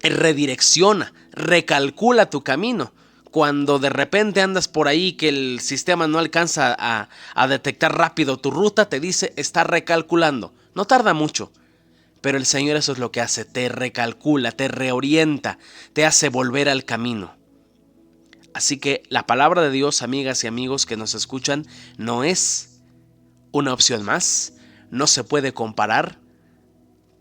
redirecciona, recalcula tu camino. Cuando de repente andas por ahí que el sistema no alcanza a detectar rápido tu ruta, te dice: está recalculando. No tarda mucho, pero el Señor eso es lo que hace: te recalcula, te reorienta, te hace volver al camino. Así que la palabra de Dios, amigas y amigos que nos escuchan, no es una opción más, no se puede comparar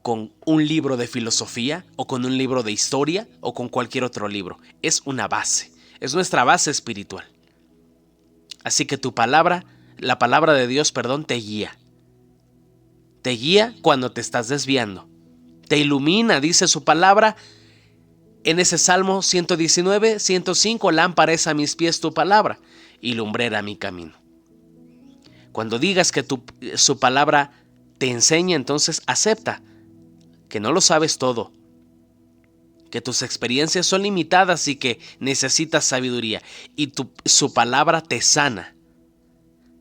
con un libro de filosofía o con un libro de historia o con cualquier otro libro. Es una base, es nuestra base espiritual. Así que la palabra de Dios, te guía. Te guía cuando te estás desviando. Te ilumina, dice su palabra. En ese Salmo 119, 105, lámpara es a mis pies tu palabra y lumbrera mi camino. Cuando digas que su palabra te enseña, entonces acepta que no lo sabes todo, que tus experiencias son limitadas y que necesitas sabiduría, y su palabra te sana,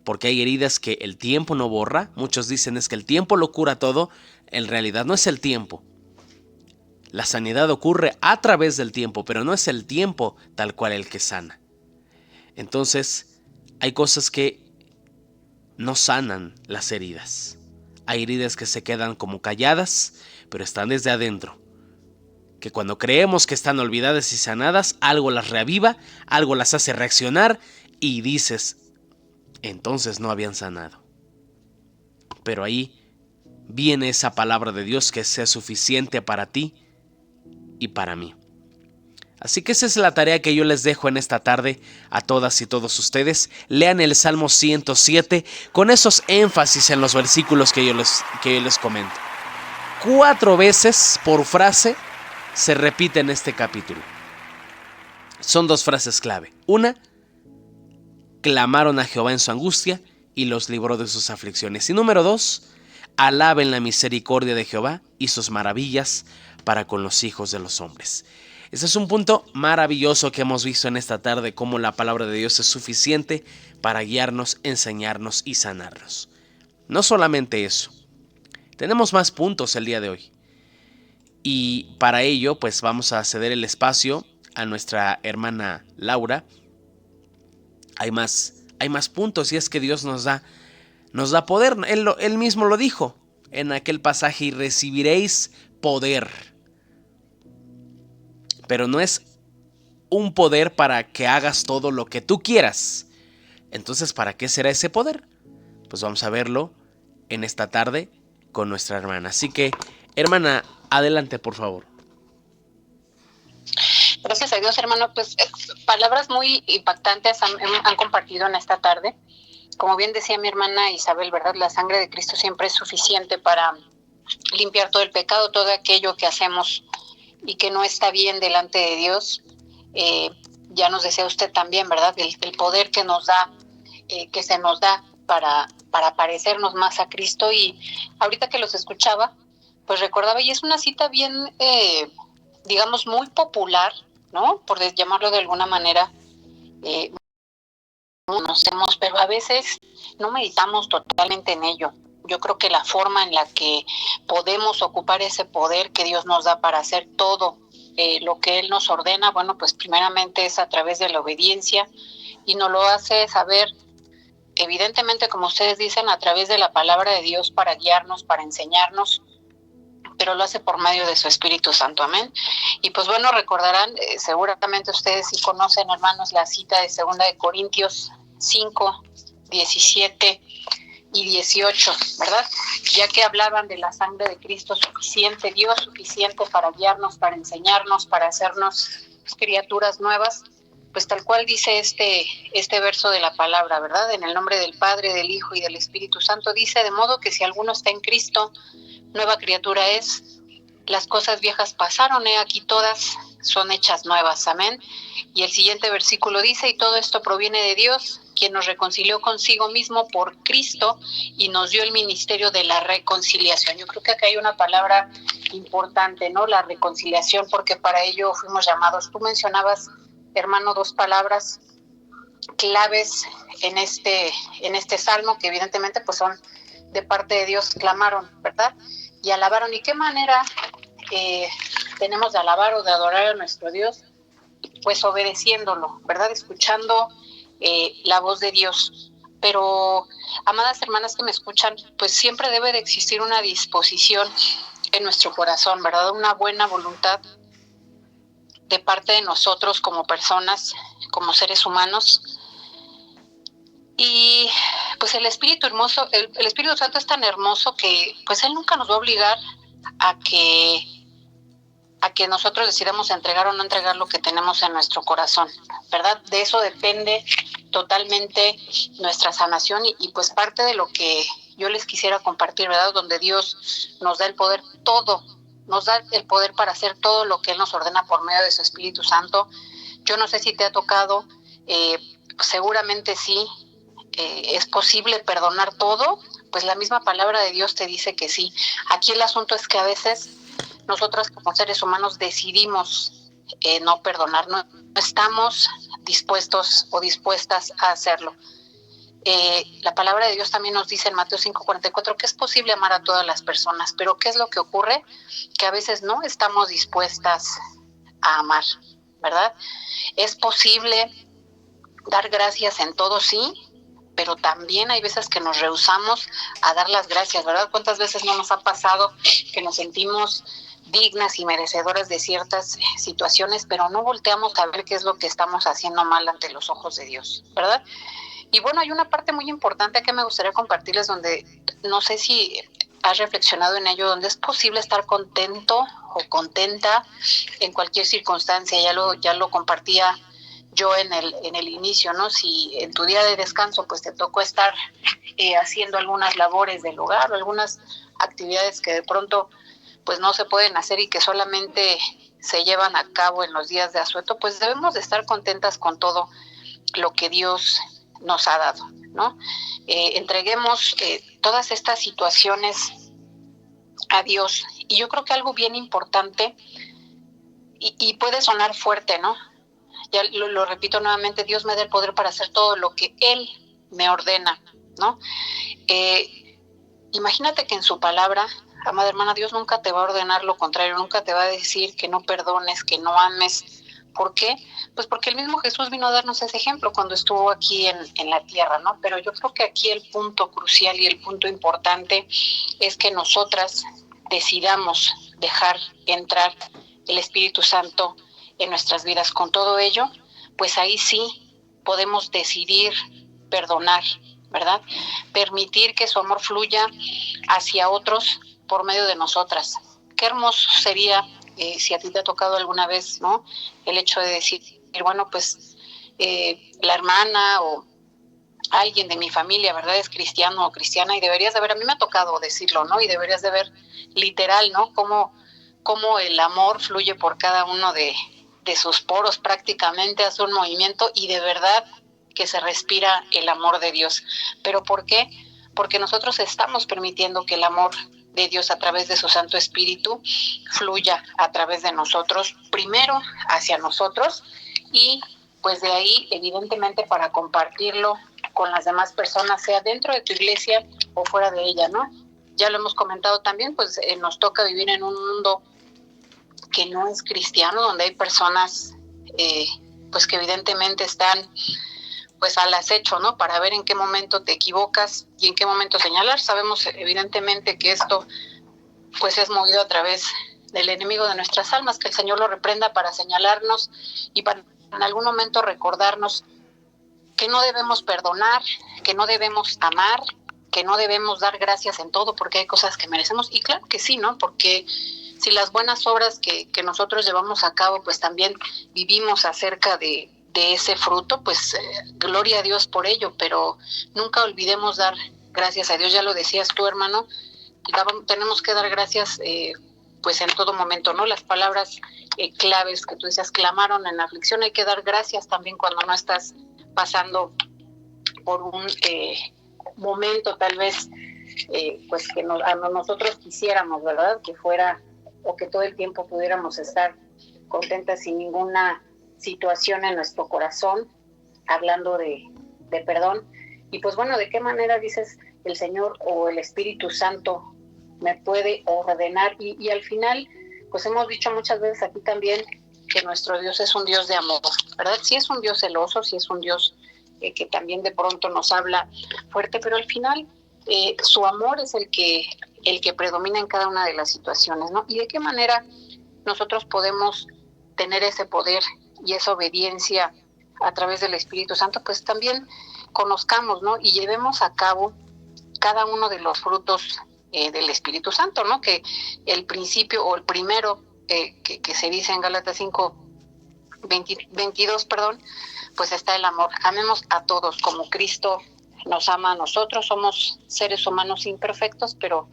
porque hay heridas que el tiempo no borra. Muchos dicen es que el tiempo lo cura todo. En realidad no es el tiempo. La sanidad ocurre a través del tiempo, pero no es el tiempo tal cual el que sana. Entonces, hay cosas que no sanan las heridas. Hay heridas que se quedan como calladas, pero están desde adentro. Que cuando creemos que están olvidadas y sanadas, algo las reaviva, algo las hace reaccionar y dices: entonces no habían sanado. Pero ahí viene esa palabra de Dios que sea suficiente para ti y para mí. Así que esa es la tarea que yo les dejo en esta tarde a todas y todos ustedes. Lean el Salmo 107 con esos énfasis en los versículos que yo les comento. 4 veces por frase se repite en este capítulo. Son 2 frases clave. Una: clamaron a Jehová en su angustia y los libró de sus aflicciones. Y número 2: alaben la misericordia de Jehová y sus maravillas para con los hijos de los hombres. Este es un punto maravilloso que hemos visto en esta tarde, cómo la palabra de Dios es suficiente para guiarnos, enseñarnos y sanarnos. No solamente eso, tenemos más puntos el día de hoy. Y para ello, pues vamos a ceder el espacio a nuestra hermana Laura. Hay más puntos y es que Dios nos da poder. Él mismo lo dijo en aquel pasaje: y recibiréis poder. Pero no es un poder para que hagas todo lo que tú quieras. Entonces, ¿para qué será ese poder? Pues vamos a verlo en esta tarde con nuestra hermana. Así que, hermana, adelante, por favor. Gracias a Dios, hermano. Pues palabras muy impactantes han compartido en esta tarde. Como bien decía mi hermana Isabel, ¿verdad? La sangre de Cristo siempre es suficiente para limpiar todo el pecado, todo aquello que hacemos y que no está bien delante de Dios. Ya nos decía usted también, ¿verdad? El poder que nos da, que se nos da para parecernos más a Cristo. Y ahorita que los escuchaba, pues recordaba, y es una cita bien, digamos, muy popular, ¿no? Por llamarlo de alguna manera, conocemos, pero a veces no meditamos totalmente en ello. Yo creo que la forma en la que podemos ocupar ese poder que Dios nos da para hacer todo lo que Él nos ordena, bueno, pues primeramente es a través de la obediencia, y nos lo hace saber, evidentemente, como ustedes dicen, a través de la palabra de Dios para guiarnos, para enseñarnos, pero lo hace por medio de su Espíritu Santo, amén. Y pues bueno, recordarán, seguramente ustedes sí conocen, hermanos, la cita de 2 de Corintios 5, 17 y 18, ¿verdad? Ya que hablaban de la sangre de Cristo suficiente, Dios suficiente para guiarnos, para enseñarnos, para hacernos criaturas nuevas, pues tal cual dice este verso de la palabra, ¿verdad? En el nombre del Padre, del Hijo y del Espíritu Santo, dice: de modo que si alguno está en Cristo, nueva criatura es, las cosas viejas pasaron, aquí todas son hechas nuevas, amén. Y el siguiente versículo dice: y todo esto proviene de Dios, quien nos reconcilió consigo mismo por Cristo y nos dio el ministerio de la reconciliación. Yo creo que acá hay una palabra importante, ¿no? La reconciliación, porque para ello fuimos llamados. Tú mencionabas, hermano, 2 palabras claves en este salmo, que evidentemente pues son de parte de Dios. Clamaron, ¿verdad? Y alabaron. ¿Y qué manera tenemos de alabar o de adorar a nuestro Dios? Pues obedeciéndolo, ¿verdad? Escuchando la voz de Dios. Pero, amadas hermanas que me escuchan, pues siempre debe de existir una disposición en nuestro corazón, ¿verdad? Una buena voluntad de parte de nosotros como personas, como seres humanos. Y pues el Espíritu hermoso, el Espíritu Santo es tan hermoso que pues Él nunca nos va a obligar a que nosotros decidamos entregar o no entregar lo que tenemos en nuestro corazón, ¿verdad? De eso depende totalmente nuestra sanación y pues parte de lo que yo les quisiera compartir, ¿verdad? Donde Dios nos da el poder, nos da el poder para hacer todo lo que Él nos ordena por medio de su Espíritu Santo. Yo no sé si te ha tocado, seguramente sí. ¿Es posible perdonar todo? Pues la misma palabra de Dios te dice que sí. Aquí el asunto es que a veces nosotros como seres humanos decidimos no perdonar, no estamos dispuestos o dispuestas a hacerlo. La palabra de Dios también nos dice en Mateo 5:44 que es posible amar a todas las personas, pero ¿qué es lo que ocurre? Que a veces no estamos dispuestas a amar, ¿verdad? Es posible dar gracias en todo, sí, pero también hay veces que nos rehusamos a dar las gracias, ¿verdad? ¿Cuántas veces no nos ha pasado que nos sentimos dignas y merecedoras de ciertas situaciones, pero no volteamos a ver qué es lo que estamos haciendo mal ante los ojos de Dios, ¿verdad? Y bueno, hay una parte muy importante que me gustaría compartirles, donde no sé si has reflexionado en ello, donde es posible estar contento o contenta en cualquier circunstancia. Ya lo compartía yo en el inicio, ¿no? Si en tu día de descanso pues te tocó estar haciendo algunas labores del hogar o algunas actividades que de pronto pues no se pueden hacer y que solamente se llevan a cabo en los días de asueto, pues debemos de estar contentas con todo lo que Dios nos ha dado, ¿no? Entreguemos todas estas situaciones a Dios. Y yo creo que algo bien importante y puede sonar fuerte, ¿no? Ya lo repito nuevamente, Dios me da el poder para hacer todo lo que Él me ordena, ¿no? Imagínate que en su palabra, amada hermana, Dios nunca te va a ordenar lo contrario, nunca te va a decir que no perdones, que no ames. ¿Por qué? Pues porque el mismo Jesús vino a darnos ese ejemplo cuando estuvo aquí en la tierra, ¿no? Pero yo creo que aquí el punto crucial y el punto importante es que nosotras decidamos dejar entrar el Espíritu Santo en nuestras vidas. Con todo ello, pues ahí sí podemos decidir perdonar, ¿verdad? Permitir que su amor fluya hacia otros por medio de nosotras. Qué hermoso sería, si a ti te ha tocado alguna vez, ¿no? El hecho de decir, bueno, pues la hermana o alguien de mi familia, ¿verdad? Es cristiano o cristiana y deberías de ver, a mí me ha tocado decirlo, ¿no? Y deberías de ver literal, ¿no? Cómo el amor fluye por cada uno de sus poros, prácticamente hace un movimiento y de verdad que se respira el amor de Dios. ¿Pero por qué? Porque nosotros estamos permitiendo que el amor de Dios a través de su Santo Espíritu fluya a través de nosotros, primero hacia nosotros y pues de ahí evidentemente para compartirlo con las demás personas, sea dentro de tu iglesia o fuera de ella, ¿no? Ya lo hemos comentado también, pues nos toca vivir en un mundo que no es cristiano, donde hay personas pues que evidentemente están pues al acecho, ¿no? Para ver en qué momento te equivocas y en qué momento señalar. Sabemos evidentemente que esto pues es movido a través del enemigo de nuestras almas, que el Señor lo reprenda para señalarnos y para en algún momento recordarnos que no debemos perdonar, que no debemos amar, que no debemos dar gracias en todo porque hay cosas que merecemos. Y claro que sí, ¿no? Porque si las buenas obras que nosotros llevamos a cabo, pues también vivimos acerca de ese fruto, pues gloria a Dios por ello, pero nunca olvidemos dar gracias a Dios. Ya lo decías tú, hermano, tenemos que dar gracias pues en todo momento, ¿no? Las palabras claves que tú decías, clamaron en aflicción, hay que dar gracias también cuando no estás pasando por un momento tal vez pues que nosotros quisiéramos, ¿verdad? Que fuera o que todo el tiempo pudiéramos estar contentas sin ninguna situación en nuestro corazón, hablando de perdón. Y pues bueno, ¿de qué manera dices el Señor o el Espíritu Santo me puede ordenar? Y al final, pues hemos dicho muchas veces aquí también que nuestro Dios es un Dios de amor, ¿verdad? Sí es un Dios celoso, sí es un Dios que también de pronto nos habla fuerte, pero al final su amor es el que predomina en cada una de las situaciones, ¿no? ¿Y de qué manera nosotros podemos tener ese poder y esa obediencia a través del Espíritu Santo? Pues también conozcamos, ¿no? Y llevemos a cabo cada uno de los frutos del Espíritu Santo, ¿no? Que el principio o el primero que se dice en Gálatas 5:22, pues está el amor. Amemos a todos como Cristo nos ama a nosotros. Somos seres humanos imperfectos, pero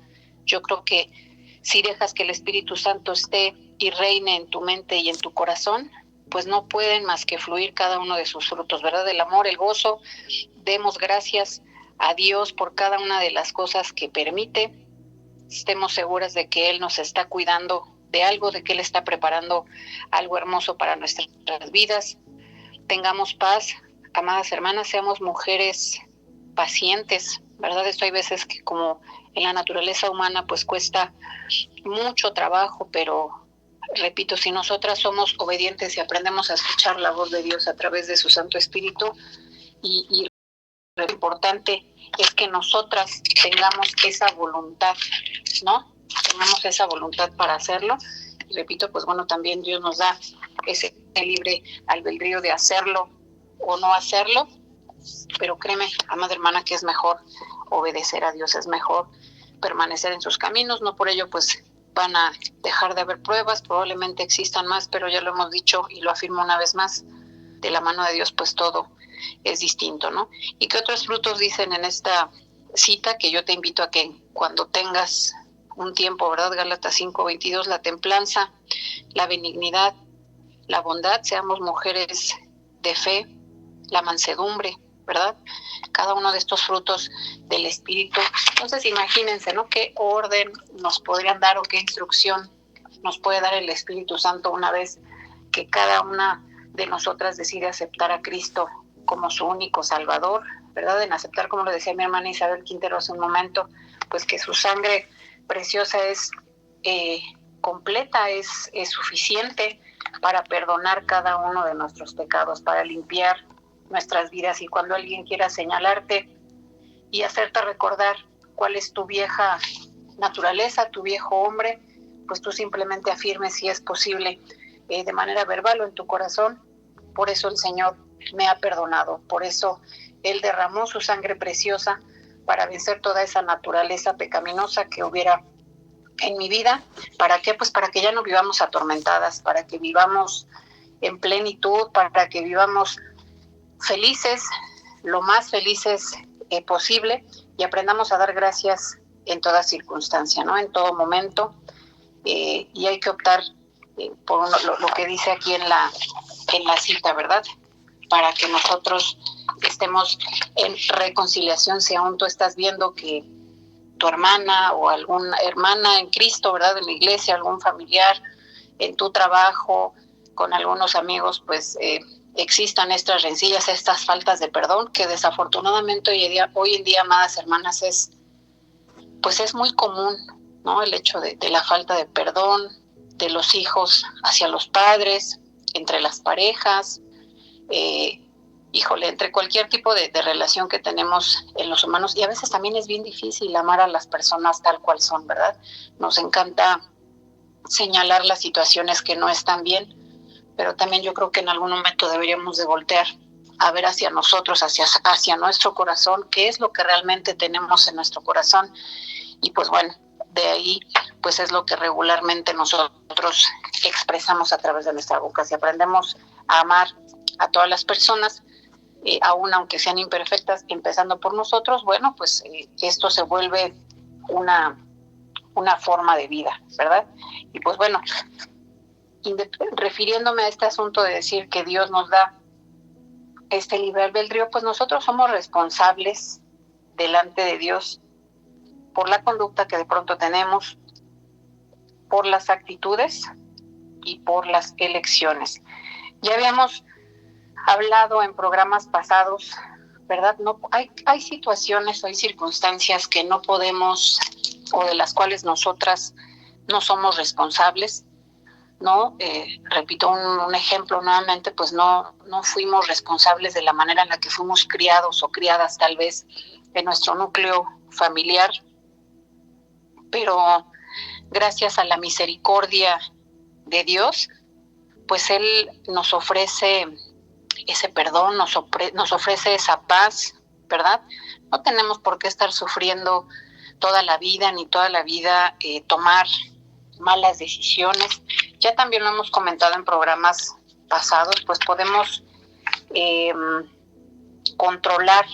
yo creo que si dejas que el Espíritu Santo esté y reine en tu mente y en tu corazón, pues no pueden más que fluir cada uno de sus frutos, ¿verdad? El amor, el gozo. Demos gracias a Dios por cada una de las cosas que permite. Estemos seguras de que Él nos está cuidando de algo, de que Él está preparando algo hermoso para nuestras vidas. Tengamos paz, amadas hermanas, seamos mujeres pacientes, ¿verdad? Esto hay veces que como en la naturaleza humana pues cuesta mucho trabajo, pero repito, si nosotras somos obedientes y aprendemos a escuchar la voz de Dios a través de su Santo Espíritu, y lo importante es que nosotras tengamos esa voluntad, ¿no? Tengamos esa voluntad para hacerlo. Y repito, pues bueno, también Dios nos da ese libre albedrío de hacerlo o no hacerlo, pero créeme, amada hermana, que es mejor obedecer a Dios, es mejor permanecer en sus caminos. No por ello pues van a dejar de haber pruebas, probablemente existan más, pero ya lo hemos dicho y lo afirmo una vez más, de la mano de Dios pues todo es distinto, ¿no? ¿Y qué otros frutos dicen en esta cita? Que yo te invito a que cuando tengas un tiempo, ¿verdad? Gálatas 5:22, la templanza, la benignidad, la bondad, seamos mujeres de fe, la mansedumbre, ¿verdad? Cada uno de estos frutos del Espíritu. Entonces imagínense, ¿no? ¿Qué orden nos podrían dar o qué instrucción nos puede dar el Espíritu Santo una vez que cada una de nosotras decide aceptar a Cristo como su único Salvador, ¿verdad? En aceptar, como lo decía mi hermana Isabel Quintero hace un momento, pues que su sangre preciosa es completa, es suficiente para perdonar cada uno de nuestros pecados, para limpiar nuestras vidas. Y cuando alguien quiera señalarte y hacerte recordar cuál es tu vieja naturaleza, tu viejo hombre, pues tú simplemente afirmes si es posible, de manera verbal o en tu corazón: por eso el Señor me ha perdonado, por eso Él derramó su sangre preciosa para vencer toda esa naturaleza pecaminosa que hubiera en mi vida. ¿Para qué? Pues para que ya no vivamos atormentadas, para que vivamos en plenitud, para que vivamos felices, lo más felices posible, y aprendamos a dar gracias en toda circunstancia, ¿no? En todo momento, y hay que optar por lo que dice aquí en la cita, ¿verdad? Para que nosotros estemos en reconciliación. Si aún tú estás viendo que tu hermana o alguna hermana en Cristo, ¿verdad?, en la iglesia, algún familiar, en tu trabajo, con algunos amigos, pues existan estas rencillas, estas faltas de perdón, que desafortunadamente hoy en día, amadas hermanas, es muy común, ¿no? El hecho de la falta de perdón de los hijos hacia los padres, entre las parejas, entre cualquier tipo de relación que tenemos en los humanos. Y a veces también es bien difícil amar a las personas tal cual son, ¿verdad? Nos encanta señalar las situaciones que no están bien, pero también yo creo que en algún momento deberíamos de voltear a ver hacia nosotros, hacia nuestro corazón, qué es lo que realmente tenemos en nuestro corazón. Y pues bueno, de ahí pues es lo que regularmente nosotros expresamos a través de nuestra boca. Si aprendemos a amar a todas las personas, aún aunque sean imperfectas, empezando por nosotros, bueno, pues esto se vuelve una forma de vida, ¿verdad? Y pues bueno, refiriéndome a este asunto de decir que Dios nos da este libre albedrío, pues nosotros somos responsables delante de Dios por la conducta que de pronto tenemos, por las actitudes y por las elecciones. Ya habíamos hablado en programas pasados, ¿verdad? No, hay situaciones, hay circunstancias que no podemos, o de las cuales nosotras no somos responsables, ¿no? Repito un ejemplo nuevamente, pues no fuimos responsables de la manera en la que fuimos criados o criadas, tal vez en nuestro núcleo familiar, pero gracias a la misericordia de Dios, pues Él nos ofrece ese perdón, nos ofrece esa paz, ¿verdad? No tenemos por qué estar sufriendo toda la vida, ni toda la vida tomar malas decisiones. Ya también lo hemos comentado en programas pasados, pues podemos controlar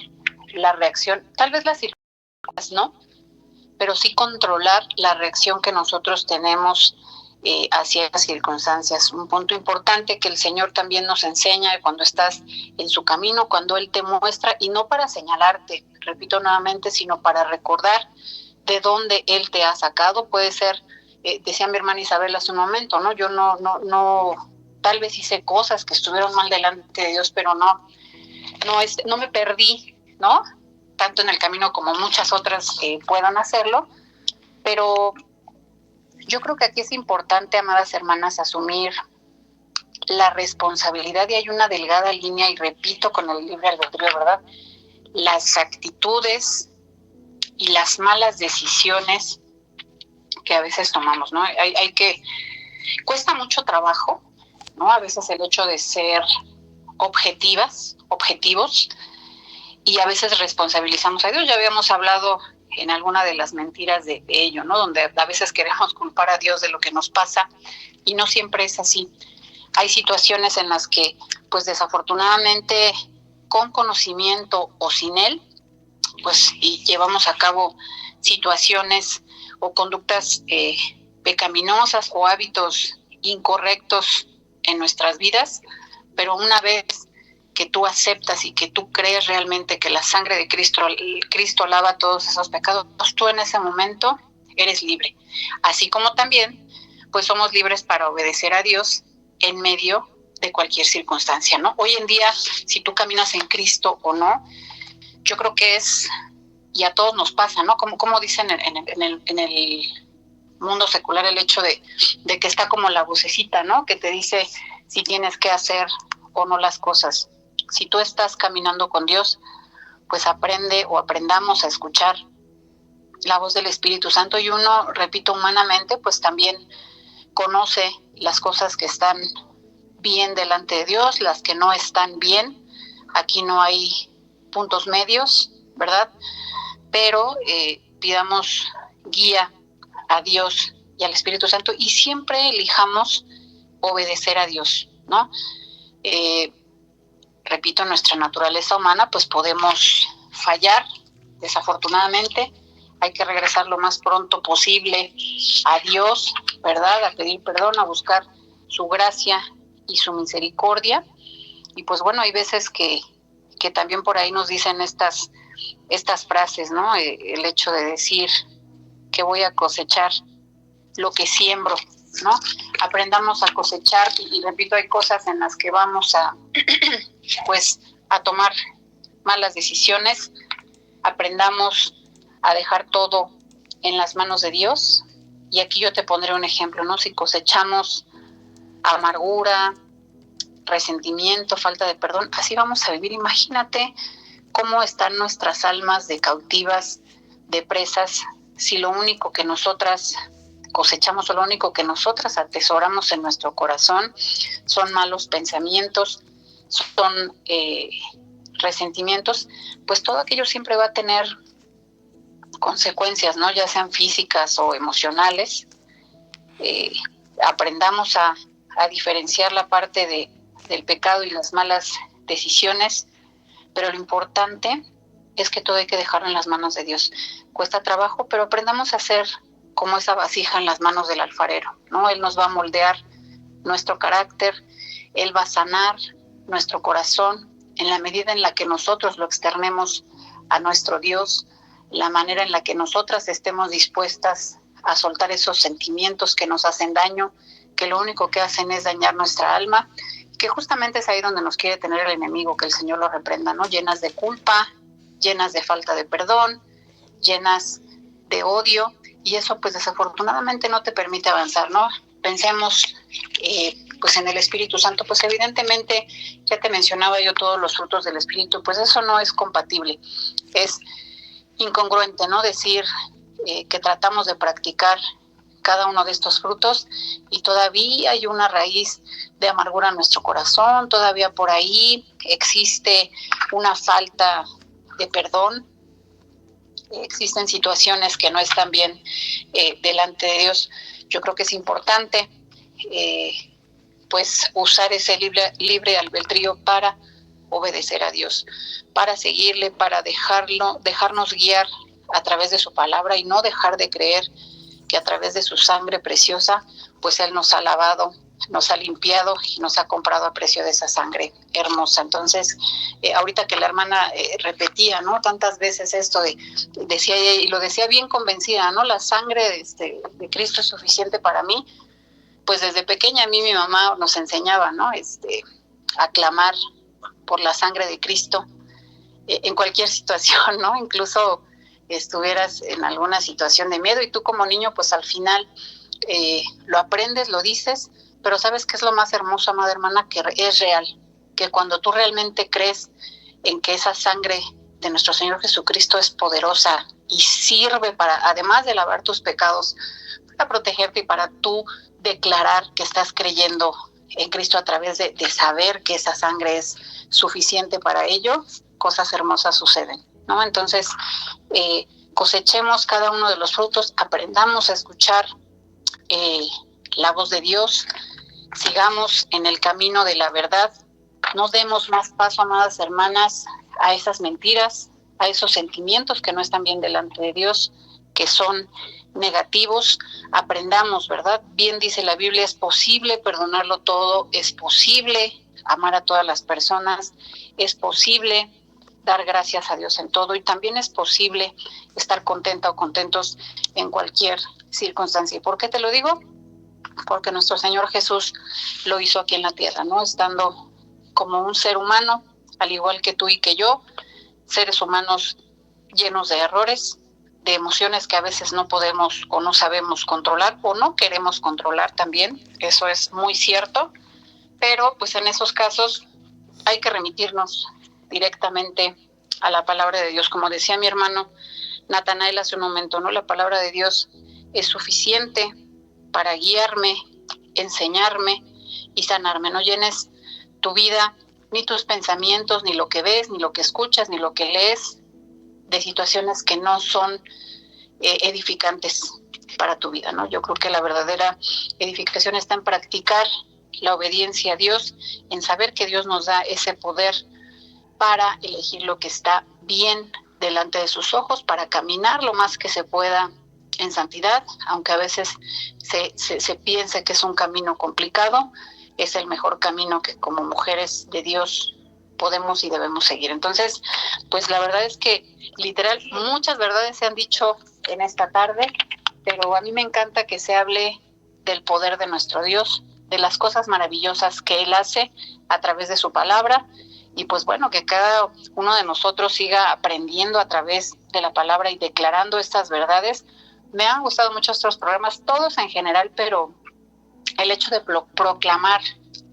la reacción, tal vez las circunstancias, ¿no? Pero sí controlar la reacción que nosotros tenemos hacia las circunstancias. Un punto importante que el Señor también nos enseña cuando estás en su camino, cuando Él te muestra, y no para señalarte, repito nuevamente, sino para recordar de dónde Él te ha sacado. Puede ser, decía mi hermana Isabel hace un momento, ¿no? Yo no, tal vez hice cosas que estuvieron mal delante de Dios, pero no me perdí, ¿no? Tanto en el camino como muchas otras puedan hacerlo, pero yo creo que aquí es importante, amadas hermanas, asumir la responsabilidad, y hay una delgada línea, y repito, con el libre albedrío, ¿verdad? Las actitudes y las malas decisiones que a veces tomamos, ¿no? Cuesta mucho trabajo, ¿no? A veces el hecho de ser objetivos, y a veces responsabilizamos a Dios. Ya habíamos hablado en alguna de las mentiras de ello, ¿no? Donde a veces queremos culpar a Dios de lo que nos pasa, y no siempre es así. Hay situaciones en las que, pues desafortunadamente, con conocimiento o sin él, pues y llevamos a cabo situaciones o conductas pecaminosas o hábitos incorrectos en nuestras vidas, pero una vez que tú aceptas y que tú crees realmente que la sangre de Cristo lava todos esos pecados, pues tú en ese momento eres libre. Así como también, pues somos libres para obedecer a Dios en medio de cualquier circunstancia, ¿no? Hoy en día, si tú caminas en Cristo o no, yo creo que es, y a todos nos pasa, ¿no? Como dicen en el mundo secular, el hecho de que está como la vocecita, ¿no? Que te dice si tienes que hacer o no las cosas. Si tú estás caminando con Dios, pues aprende o aprendamos a escuchar la voz del Espíritu Santo, y uno, repito, humanamente, pues también conoce las cosas que están bien delante de Dios, las que no están bien. Aquí no hay puntos medios, ¿verdad? Pero pidamos guía a Dios y al Espíritu Santo, y siempre elijamos obedecer a Dios, ¿no? Repito, nuestra naturaleza humana, pues podemos fallar, desafortunadamente. Hay que regresar lo más pronto posible a Dios, ¿verdad? A pedir perdón, a buscar su gracia y su misericordia. Y pues bueno, hay veces que también por ahí nos dicen estas frases, ¿no? El hecho de decir que voy a cosechar lo que siembro, ¿no? Aprendamos a cosechar, y repito, hay cosas en las que vamos a pues a tomar malas decisiones. Aprendamos a dejar todo en las manos de Dios. Y aquí yo te pondré un ejemplo, ¿no? Si cosechamos amargura, resentimiento, falta de perdón, así vamos a vivir. Imagínate cómo están nuestras almas de cautivas, de presas, si lo único que nosotras cosechamos o lo único que nosotras atesoramos en nuestro corazón son malos pensamientos, son resentimientos. Pues todo aquello siempre va a tener consecuencias, ¿no? Ya sean físicas o emocionales. Aprendamos a diferenciar la parte del pecado y las malas decisiones, pero lo importante es que todo hay que dejarlo en las manos de Dios. Cuesta trabajo, pero aprendamos a ser como esa vasija en las manos del alfarero, ¿no? Él nos va a moldear nuestro carácter, Él va a sanar nuestro corazón en la medida en la que nosotros lo externemos a nuestro Dios, la manera en la que nosotras estemos dispuestas a soltar esos sentimientos que nos hacen daño, que lo único que hacen es dañar nuestra alma, que justamente es ahí donde nos quiere tener el enemigo, que el Señor lo reprenda, ¿no? Llenas de culpa, llenas de falta de perdón, llenas de odio, y eso pues desafortunadamente no te permite avanzar, ¿no? Pensemos pues en el Espíritu Santo, pues evidentemente ya te mencionaba yo todos los frutos del Espíritu, pues eso no es compatible, es incongruente, ¿no? Decir que tratamos de practicar cada uno de estos frutos y todavía hay una raíz de amargura en nuestro corazón, todavía por ahí existe una falta de perdón, existen situaciones que no están bien delante de Dios. Yo creo que es importante pues usar ese libre albedrío para obedecer a Dios, para seguirle, para dejarnos guiar a través de su palabra y no dejar de creer que a través de su sangre preciosa, pues Él nos ha lavado, nos ha limpiado y nos ha comprado a precio de esa sangre hermosa. Entonces, ahorita que la hermana repetía, ¿no? Tantas veces esto decía ella, y lo decía bien convencida, ¿no? La sangre de Cristo es suficiente para mí. Pues desde pequeña a mí mi mamá nos enseñaba, ¿no? A clamar por la sangre de Cristo en cualquier situación, ¿no? Incluso estuvieras en alguna situación de miedo y tú como niño, pues al final lo aprendes, lo dices, pero ¿sabes qué es lo más hermoso, amada hermana? Que es real, que cuando tú realmente crees en que esa sangre de nuestro Señor Jesucristo es poderosa y sirve para, además de lavar tus pecados, para protegerte y para tú declarar que estás creyendo en Cristo a través de saber que esa sangre es suficiente para ello, cosas hermosas suceden, ¿no? Entonces, cosechemos cada uno de los frutos, aprendamos a escuchar la voz de Dios, sigamos en el camino de la verdad, no demos más paso, amadas hermanas, a esas mentiras, a esos sentimientos que no están bien delante de Dios, que son negativos. Aprendamos, ¿verdad? Bien dice la Biblia, es posible perdonarlo todo, es posible amar a todas las personas, es posible dar gracias a Dios en todo y también es posible estar contenta o contentos en cualquier circunstancia. ¿Y por qué te lo digo? porque nuestro Señor Jesús lo hizo aquí en la tierra, ¿no? Estando como un ser humano, al igual que tú y que yo, seres humanos llenos de errores, de emociones que a veces no podemos o no sabemos controlar o no queremos controlar también, eso es muy cierto, pero pues en esos casos hay que remitirnos directamente a la palabra de Dios. Como decía mi hermano Natanael hace un momento, ¿no? La palabra de Dios es suficiente para guiarme, enseñarme y sanarme. No llenes tu vida, ni tus pensamientos, ni lo que ves, ni lo que escuchas, ni lo que lees, de situaciones que no son edificantes para tu vida, ¿no? Yo creo que la verdadera edificación está en practicar la obediencia a Dios, en saber que Dios nos da ese poder para elegir lo que está bien delante de sus ojos, para caminar lo más que se pueda en santidad, aunque a veces se piense que es un camino complicado, es el mejor camino que como mujeres de Dios podemos y debemos seguir. Entonces, pues la verdad es que literal muchas verdades se han dicho en esta tarde, pero a mí me encanta que se hable del poder de nuestro Dios, de las cosas maravillosas que Él hace a través de su palabra, y pues bueno, que cada uno de nosotros siga aprendiendo a través de la palabra y declarando estas verdades. Me han gustado mucho estos programas, todos en general, pero el hecho de proclamar,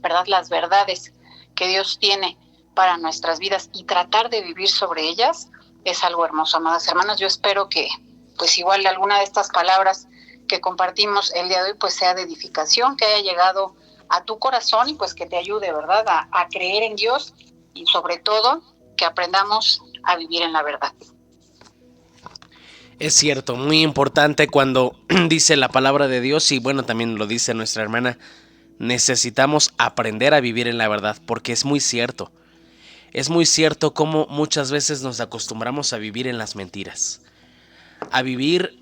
¿verdad?, las verdades que Dios tiene para nuestras vidas y tratar de vivir sobre ellas es algo hermoso, amadas hermanas. Yo espero que pues igual alguna de estas palabras que compartimos el día de hoy pues sea de edificación, que haya llegado a tu corazón y pues que te ayude, ¿verdad?, a creer en Dios y sobre todo que aprendamos a vivir en la verdad. Es cierto, muy importante cuando dice la palabra de Dios, y bueno, también lo dice nuestra hermana, necesitamos aprender a vivir en la verdad, porque es muy cierto. Es muy cierto cómo muchas veces nos acostumbramos a vivir en las mentiras, a vivir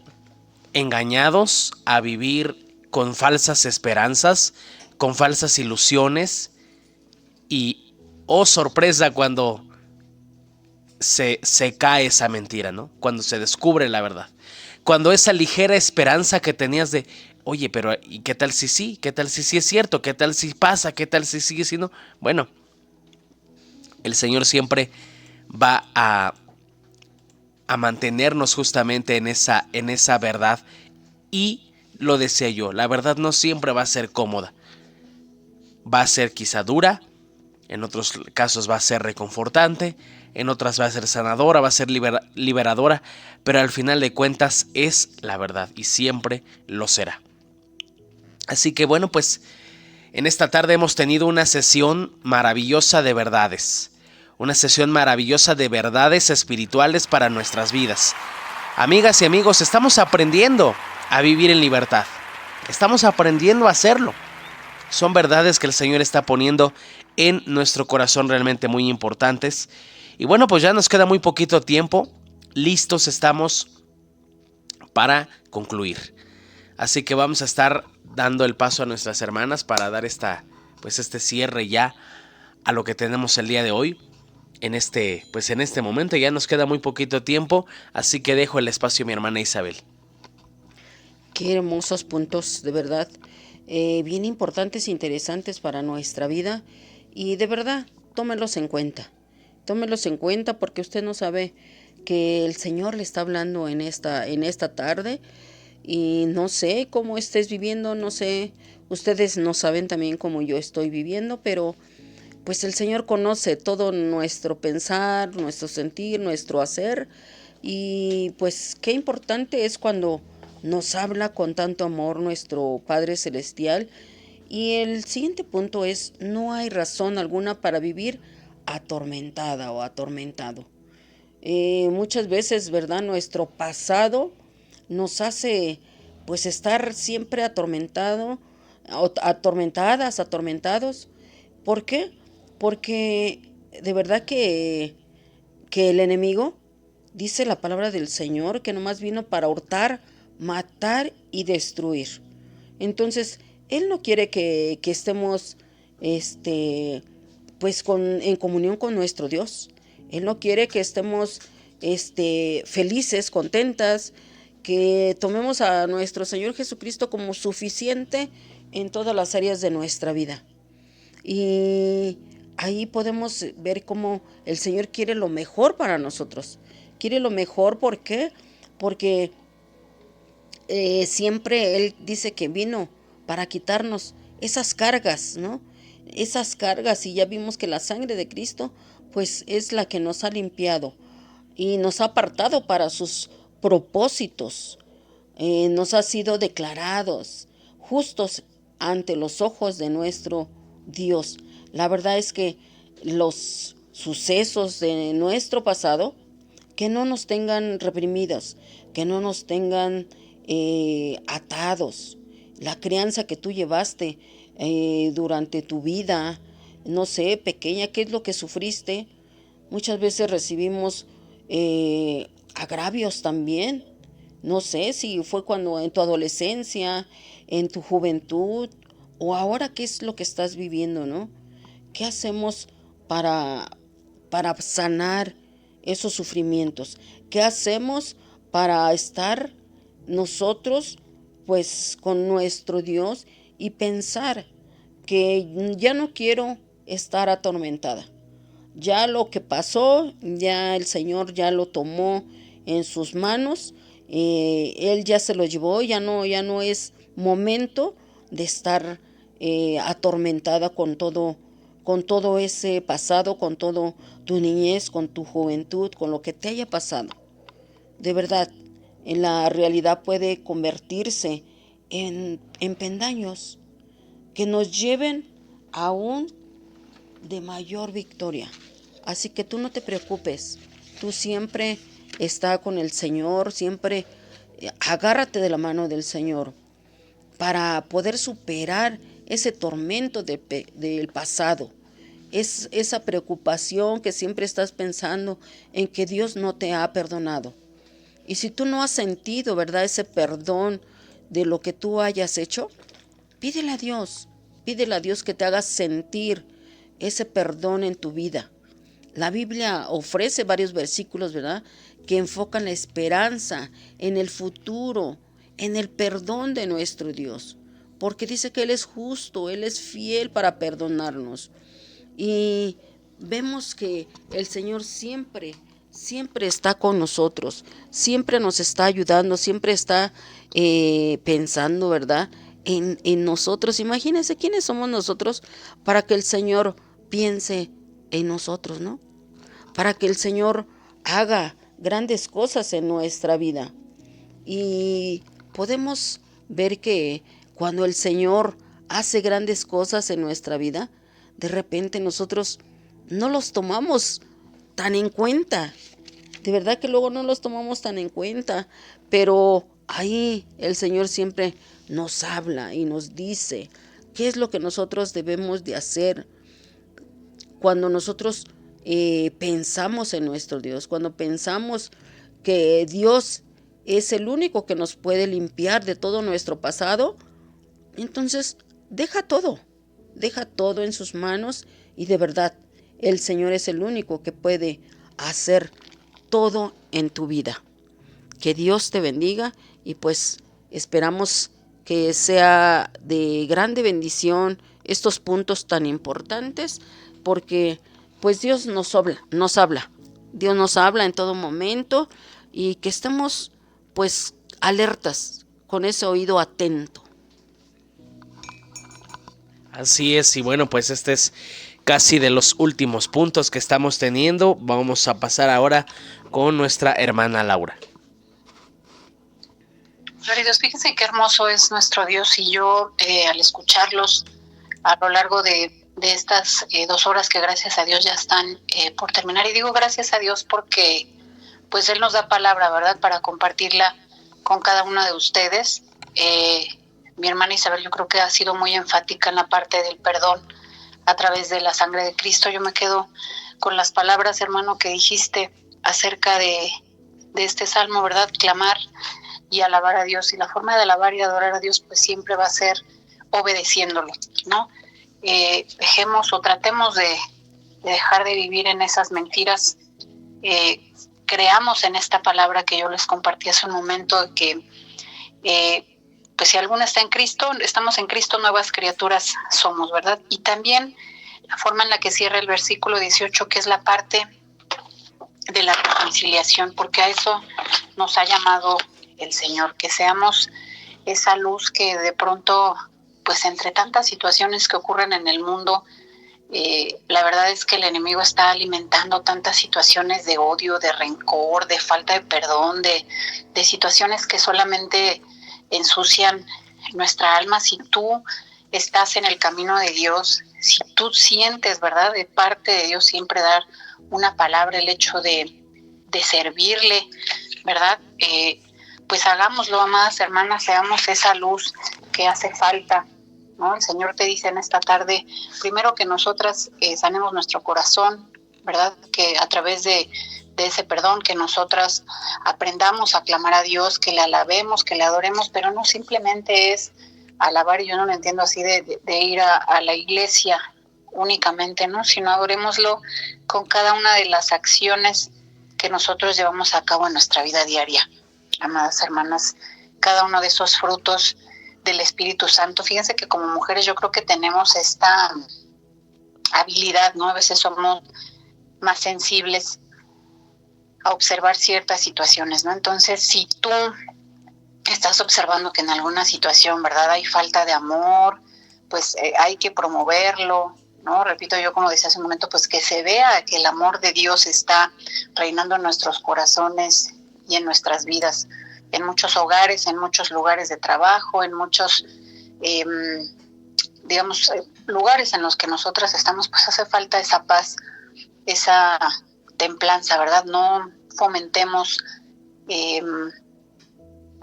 engañados, a vivir con falsas esperanzas, con falsas ilusiones, y oh sorpresa cuando se cae esa mentira, ¿no? Cuando se descubre la verdad. Cuando esa ligera esperanza que tenías de, oye, pero ¿y qué tal si sí? ¿Qué tal si sí es cierto? ¿Qué tal si pasa? ¿Qué tal si sigue siendo? Bueno, el Señor siempre va a mantenernos justamente en esa verdad. Y lo decía yo, la verdad no siempre va a ser cómoda. Va a ser quizá dura, en otros casos va a ser reconfortante, en otras va a ser sanadora, va a ser liberadora, pero al final de cuentas es la verdad y siempre lo será. Así que bueno, pues en esta tarde hemos tenido una sesión maravillosa de verdades, una sesión maravillosa de verdades espirituales para nuestras vidas. Amigas y amigos, estamos aprendiendo a vivir en libertad, estamos aprendiendo a hacerlo. Son verdades que el Señor está poniendo en nuestro corazón realmente muy importantes. Y bueno, pues ya nos queda muy poquito tiempo. Listos estamos para concluir. Así que vamos a estar dando el paso a nuestras hermanas para dar este cierre ya a lo que tenemos el día de hoy. En este momento ya nos queda muy poquito tiempo. Así que dejo el espacio a mi hermana Isabel. Qué hermosos puntos, de verdad. Bien importantes e interesantes para nuestra vida. Y de verdad, tómenlos en cuenta. Tómelos en cuenta porque usted no sabe que el Señor le está hablando en esta tarde, y no sé cómo estés viviendo, no sé, ustedes no saben también cómo yo estoy viviendo, pero pues el Señor conoce todo nuestro pensar, nuestro sentir, nuestro hacer, y pues qué importante es cuando nos habla con tanto amor nuestro Padre Celestial. Y el siguiente punto es, no hay razón alguna para vivir atormentada o atormentado. Muchas veces, ¿verdad?, nuestro pasado nos hace pues estar siempre atormentados. ¿Por qué? Porque de verdad que el enemigo, dice la palabra del Señor, que nomás vino para hurtar, matar y destruir. Entonces, Él no quiere que estemos pues en comunión con nuestro Dios. Él no quiere que estemos felices, contentas, que tomemos a nuestro Señor Jesucristo como suficiente en todas las áreas de nuestra vida. Y ahí podemos ver cómo el Señor quiere lo mejor para nosotros. Quiere lo mejor, ¿por qué? Porque siempre Él dice que vino para quitarnos esas cargas, ¿no? Esas cargas, y ya vimos que la sangre de Cristo, pues es la que nos ha limpiado y nos ha apartado para sus propósitos. Nos ha sido declarados justos ante los ojos de nuestro Dios. La verdad es que los sucesos de nuestro pasado, que no nos tengan reprimidos, que no nos tengan atados. La crianza que tú llevaste durante tu vida, no sé, pequeña, ¿qué es lo que sufriste? Muchas veces recibimos agravios también. No sé si fue cuando en tu adolescencia, en tu juventud, o ahora qué es lo que estás viviendo, ¿no? ¿Qué hacemos para sanar esos sufrimientos? ¿Qué hacemos para estar nosotros, pues, con nuestro Dios y pensar que ya no quiero estar atormentada? Ya lo que pasó, ya el Señor ya lo tomó en sus manos, Él ya se lo llevó, ya no es momento de estar atormentada con todo ese pasado, con todo tu niñez, con tu juventud, con lo que te haya pasado. De verdad, en la realidad puede convertirse en peldaños que nos lleven aún de mayor victoria. Así que tú no te preocupes, tú siempre está con el Señor, siempre agárrate de la mano del Señor para poder superar ese tormento del pasado, esa preocupación que siempre estás pensando en que Dios no te ha perdonado. Y si tú no has sentido, ¿verdad?, ese perdón de lo que tú hayas hecho, pídele a Dios que te haga sentir ese perdón en tu vida. La Biblia ofrece varios versículos, ¿verdad?, que enfocan la esperanza en el futuro, en el perdón de nuestro Dios, porque dice que Él es justo, Él es fiel para perdonarnos. Y vemos que el Señor siempre está con nosotros, siempre nos está ayudando, siempre está pensando, ¿verdad?, en nosotros. Imagínense quiénes somos nosotros para que el Señor piense en nosotros, ¿no? Para que el Señor haga grandes cosas en nuestra vida. Y podemos ver que cuando el Señor hace grandes cosas en nuestra vida, de repente nosotros no los tomamos tan en cuenta. De verdad que luego no los tomamos tan en cuenta, pero ahí el Señor siempre nos habla y nos dice qué es lo que nosotros debemos de hacer. Cuando nosotros pensamos en nuestro Dios, cuando pensamos que Dios es el único que nos puede limpiar de todo nuestro pasado, entonces deja todo en sus manos, y de verdad el Señor es el único que puede hacer todo en tu vida. Que Dios te bendiga, y pues esperamos que sea de grande bendición estos puntos tan importantes, porque pues Dios nos habla, Dios nos habla en todo momento, y que estemos pues alertas, con ese oído atento. Así es, y bueno, pues este es casi de los últimos puntos que estamos teniendo. Vamos a pasar ahora con nuestra hermana Laura. Queridos, fíjense qué hermoso es nuestro Dios, y yo al escucharlos a lo largo de estas 2 horas que gracias a Dios ya están por terminar, y digo gracias a Dios porque pues Él nos da palabra, ¿verdad?, para compartirla con cada uno de ustedes. Mi hermana Isabel yo creo que ha sido muy enfática en la parte del perdón a través de la sangre de Cristo. Yo me quedo con las palabras, hermano, que dijiste acerca de este salmo, ¿verdad?, clamar y alabar a Dios, y la forma de alabar y adorar a Dios pues siempre va a ser obedeciéndolo, ¿no? Dejemos o tratemos de dejar de vivir en esas mentiras, creamos en esta palabra que yo les compartí hace un momento, que pues si alguno está en Cristo, estamos en Cristo, nuevas criaturas somos, ¿verdad? Y también la forma en la que cierra el versículo 18, que es la parte de la reconciliación, porque a eso nos ha llamado el Señor, que seamos esa luz que de pronto, pues entre tantas situaciones que ocurren en el mundo, la verdad es que el enemigo está alimentando tantas situaciones de odio, de rencor, de falta de perdón, de situaciones que solamente ensucian nuestra alma. Si tú estás en el camino de Dios, si tú sientes, ¿verdad?, de parte de Dios siempre dar una palabra, el hecho de servirle, ¿verdad? Pues hagámoslo, amadas hermanas, seamos esa luz que hace falta, ¿no? El Señor te dice en esta tarde, primero que nosotras sanemos nuestro corazón, ¿verdad? Que a través de ese perdón, que nosotras aprendamos a clamar a Dios, que le alabemos, que le adoremos, pero no simplemente es alabar, y yo no lo entiendo así de ir a la iglesia únicamente, ¿no? Sino adorémoslo con cada una de las acciones que nosotros llevamos a cabo en nuestra vida diaria, amadas hermanas, cada uno de esos frutos del Espíritu Santo. Fíjense que como mujeres yo creo que tenemos esta habilidad, ¿no? A veces somos más sensibles a observar ciertas situaciones, ¿no? Entonces, si tú estás observando que en alguna situación, ¿verdad?, hay falta de amor, pues hay que promoverlo, ¿no? Repito, yo como decía hace un momento, pues que se vea que el amor de Dios está reinando en nuestros corazones y en nuestras vidas, en muchos hogares, en muchos lugares de trabajo, en muchos, lugares en los que nosotras estamos, pues hace falta esa paz, esa templanza, ¿verdad? No fomentemos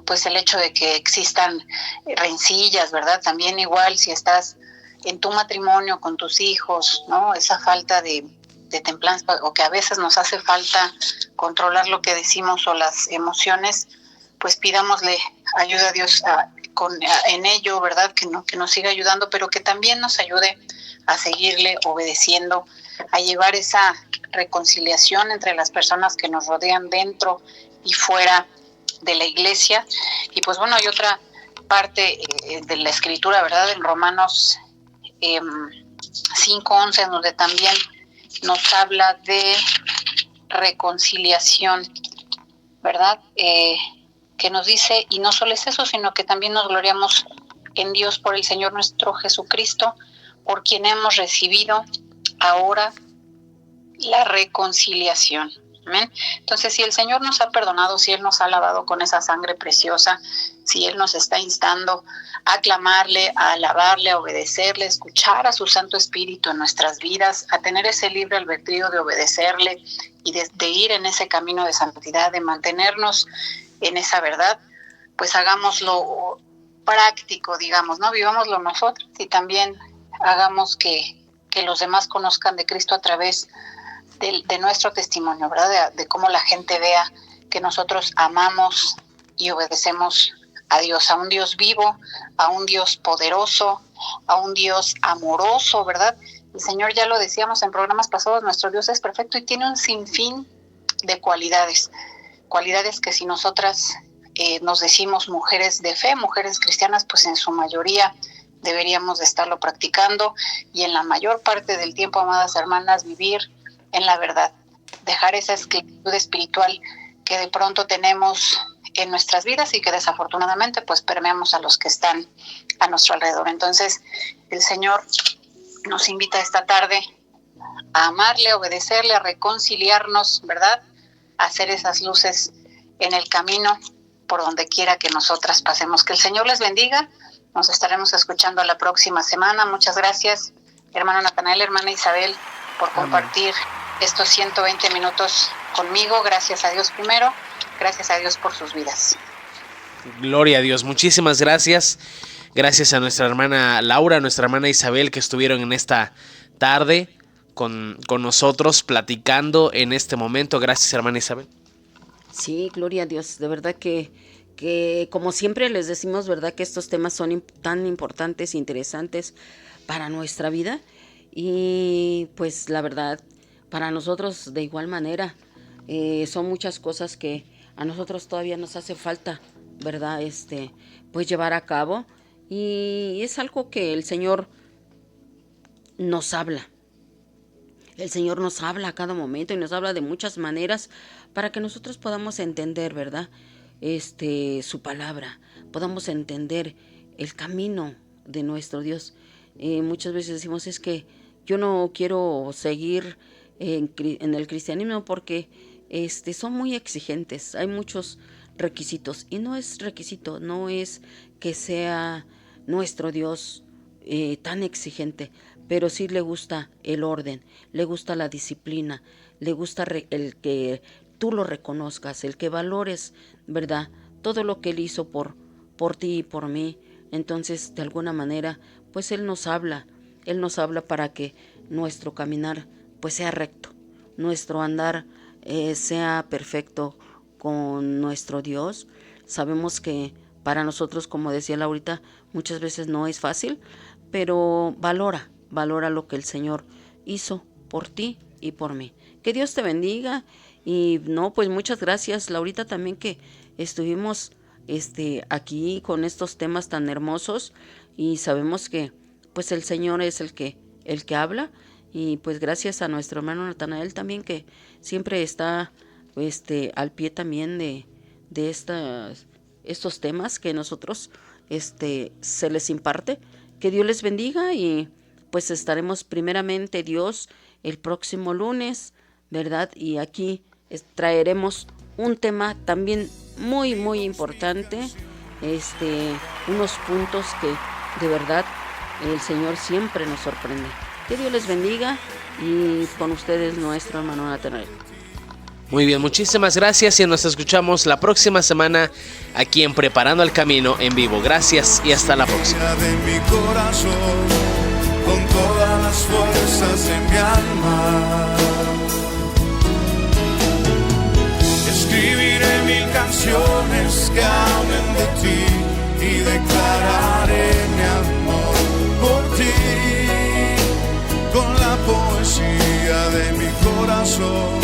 pues el hecho de que existan rencillas, ¿verdad? También igual si estás en tu matrimonio con tus hijos, ¿no? Esa falta de templanza, o que a veces nos hace falta controlar lo que decimos o las emociones, pues pidámosle ayuda a Dios en ello, ¿verdad? Que nos siga ayudando, pero que también nos ayude a seguirle obedeciendo, a llevar esa reconciliación entre las personas que nos rodean dentro y fuera de la iglesia. Y pues bueno, hay otra parte de la escritura, ¿verdad? En Romanos 5:11, donde también nos habla de reconciliación, ¿verdad? Que nos dice, y no solo es eso, sino que también nos gloriamos en Dios por el Señor nuestro Jesucristo, por quien hemos recibido ahora la reconciliación. ¿Amén? Entonces, si el Señor nos ha perdonado, si Él nos ha lavado con esa sangre preciosa, si Él nos está instando a clamarle, a alabarle, a obedecerle, a escuchar a su Santo Espíritu en nuestras vidas, a tener ese libre albedrío de obedecerle y de ir en ese camino de santidad, de mantenernos en esa verdad, pues hagámoslo práctico, digamos, ¿no? Vivámoslo nosotros y también hagamos que los demás conozcan de Cristo a través de nuestro testimonio, ¿verdad? De cómo la gente vea que nosotros amamos y obedecemos a Dios, a un Dios vivo, a un Dios poderoso, a un Dios amoroso, ¿verdad? El Señor, ya lo decíamos en programas pasados, nuestro Dios es perfecto y tiene un sinfín de cualidades que si nosotras nos decimos mujeres de fe, mujeres cristianas, pues en su mayoría deberíamos de estarlo practicando y en la mayor parte del tiempo, amadas hermanas, vivir en la verdad, dejar esa esclavitud espiritual que de pronto tenemos en nuestras vidas y que desafortunadamente pues permeamos a los que están a nuestro alrededor. Entonces el Señor nos invita esta tarde a amarle, a obedecerle, a reconciliarnos, ¿verdad? A hacer esas luces en el camino por donde quiera que nosotras pasemos. Que el Señor les bendiga. Nos estaremos escuchando la próxima semana. Muchas gracias, hermano Natanael, hermana Isabel, por compartir estos 120 minutos conmigo. Gracias a Dios primero, gracias a Dios por sus vidas. Gloria a Dios, muchísimas gracias. Gracias a nuestra hermana Laura, nuestra hermana Isabel, que estuvieron en esta tarde con nosotros platicando en este momento. Gracias, hermana Isabel. Sí, gloria a Dios. De verdad que como siempre les decimos, ¿verdad?, que estos temas son tan importantes e interesantes para nuestra vida. Y pues la verdad, para nosotros de igual manera, son muchas cosas que a nosotros todavía nos hace falta ¿verdad? Pues llevar a cabo. Y es algo que el Señor nos habla. El Señor nos habla a cada momento y nos habla de muchas maneras para que nosotros podamos entender, ¿verdad? Su palabra, podamos entender el camino de nuestro Dios. Muchas veces decimos, es que yo no quiero seguir en el cristianismo porque son muy exigentes, hay muchos requisitos, y no es requisito, no es que sea nuestro Dios tan exigente, pero sí le gusta el orden, le gusta la disciplina, le gusta el que tú lo reconozcas, el que valores, ¿verdad? Todo lo que Él hizo por ti y por mí. Entonces, de alguna manera, pues Él nos habla para que nuestro caminar pues sea recto, nuestro andar sea perfecto con nuestro Dios. Sabemos que para nosotros, como decía Laurita, muchas veces no es fácil, pero valora lo que el Señor hizo por ti y por mí. Que Dios te bendiga. Y no, pues muchas gracias, Laurita, también que estuvimos aquí con estos temas tan hermosos, y sabemos que pues el Señor es el que habla. Y pues gracias a nuestro hermano Natanael también, que siempre está al pie también de estos temas que nosotros se les imparte. Que Dios les bendiga, y pues estaremos primeramente Dios el próximo lunes, ¿verdad? Y aquí traeremos un tema también muy muy importante, unos puntos que de verdad el Señor siempre nos sorprende. Que Dios les bendiga, y con ustedes nuestro hermano Natanael. Muy bien, muchísimas gracias, y nos escuchamos la próxima semana aquí en Preparando el Camino en vivo. Gracias y hasta la próxima. De mi corazón, con todas las fuerzas de mi alma, escribiré 1000 canciones que hablen de ti y declararé mi amor por ti con la poesía de mi corazón.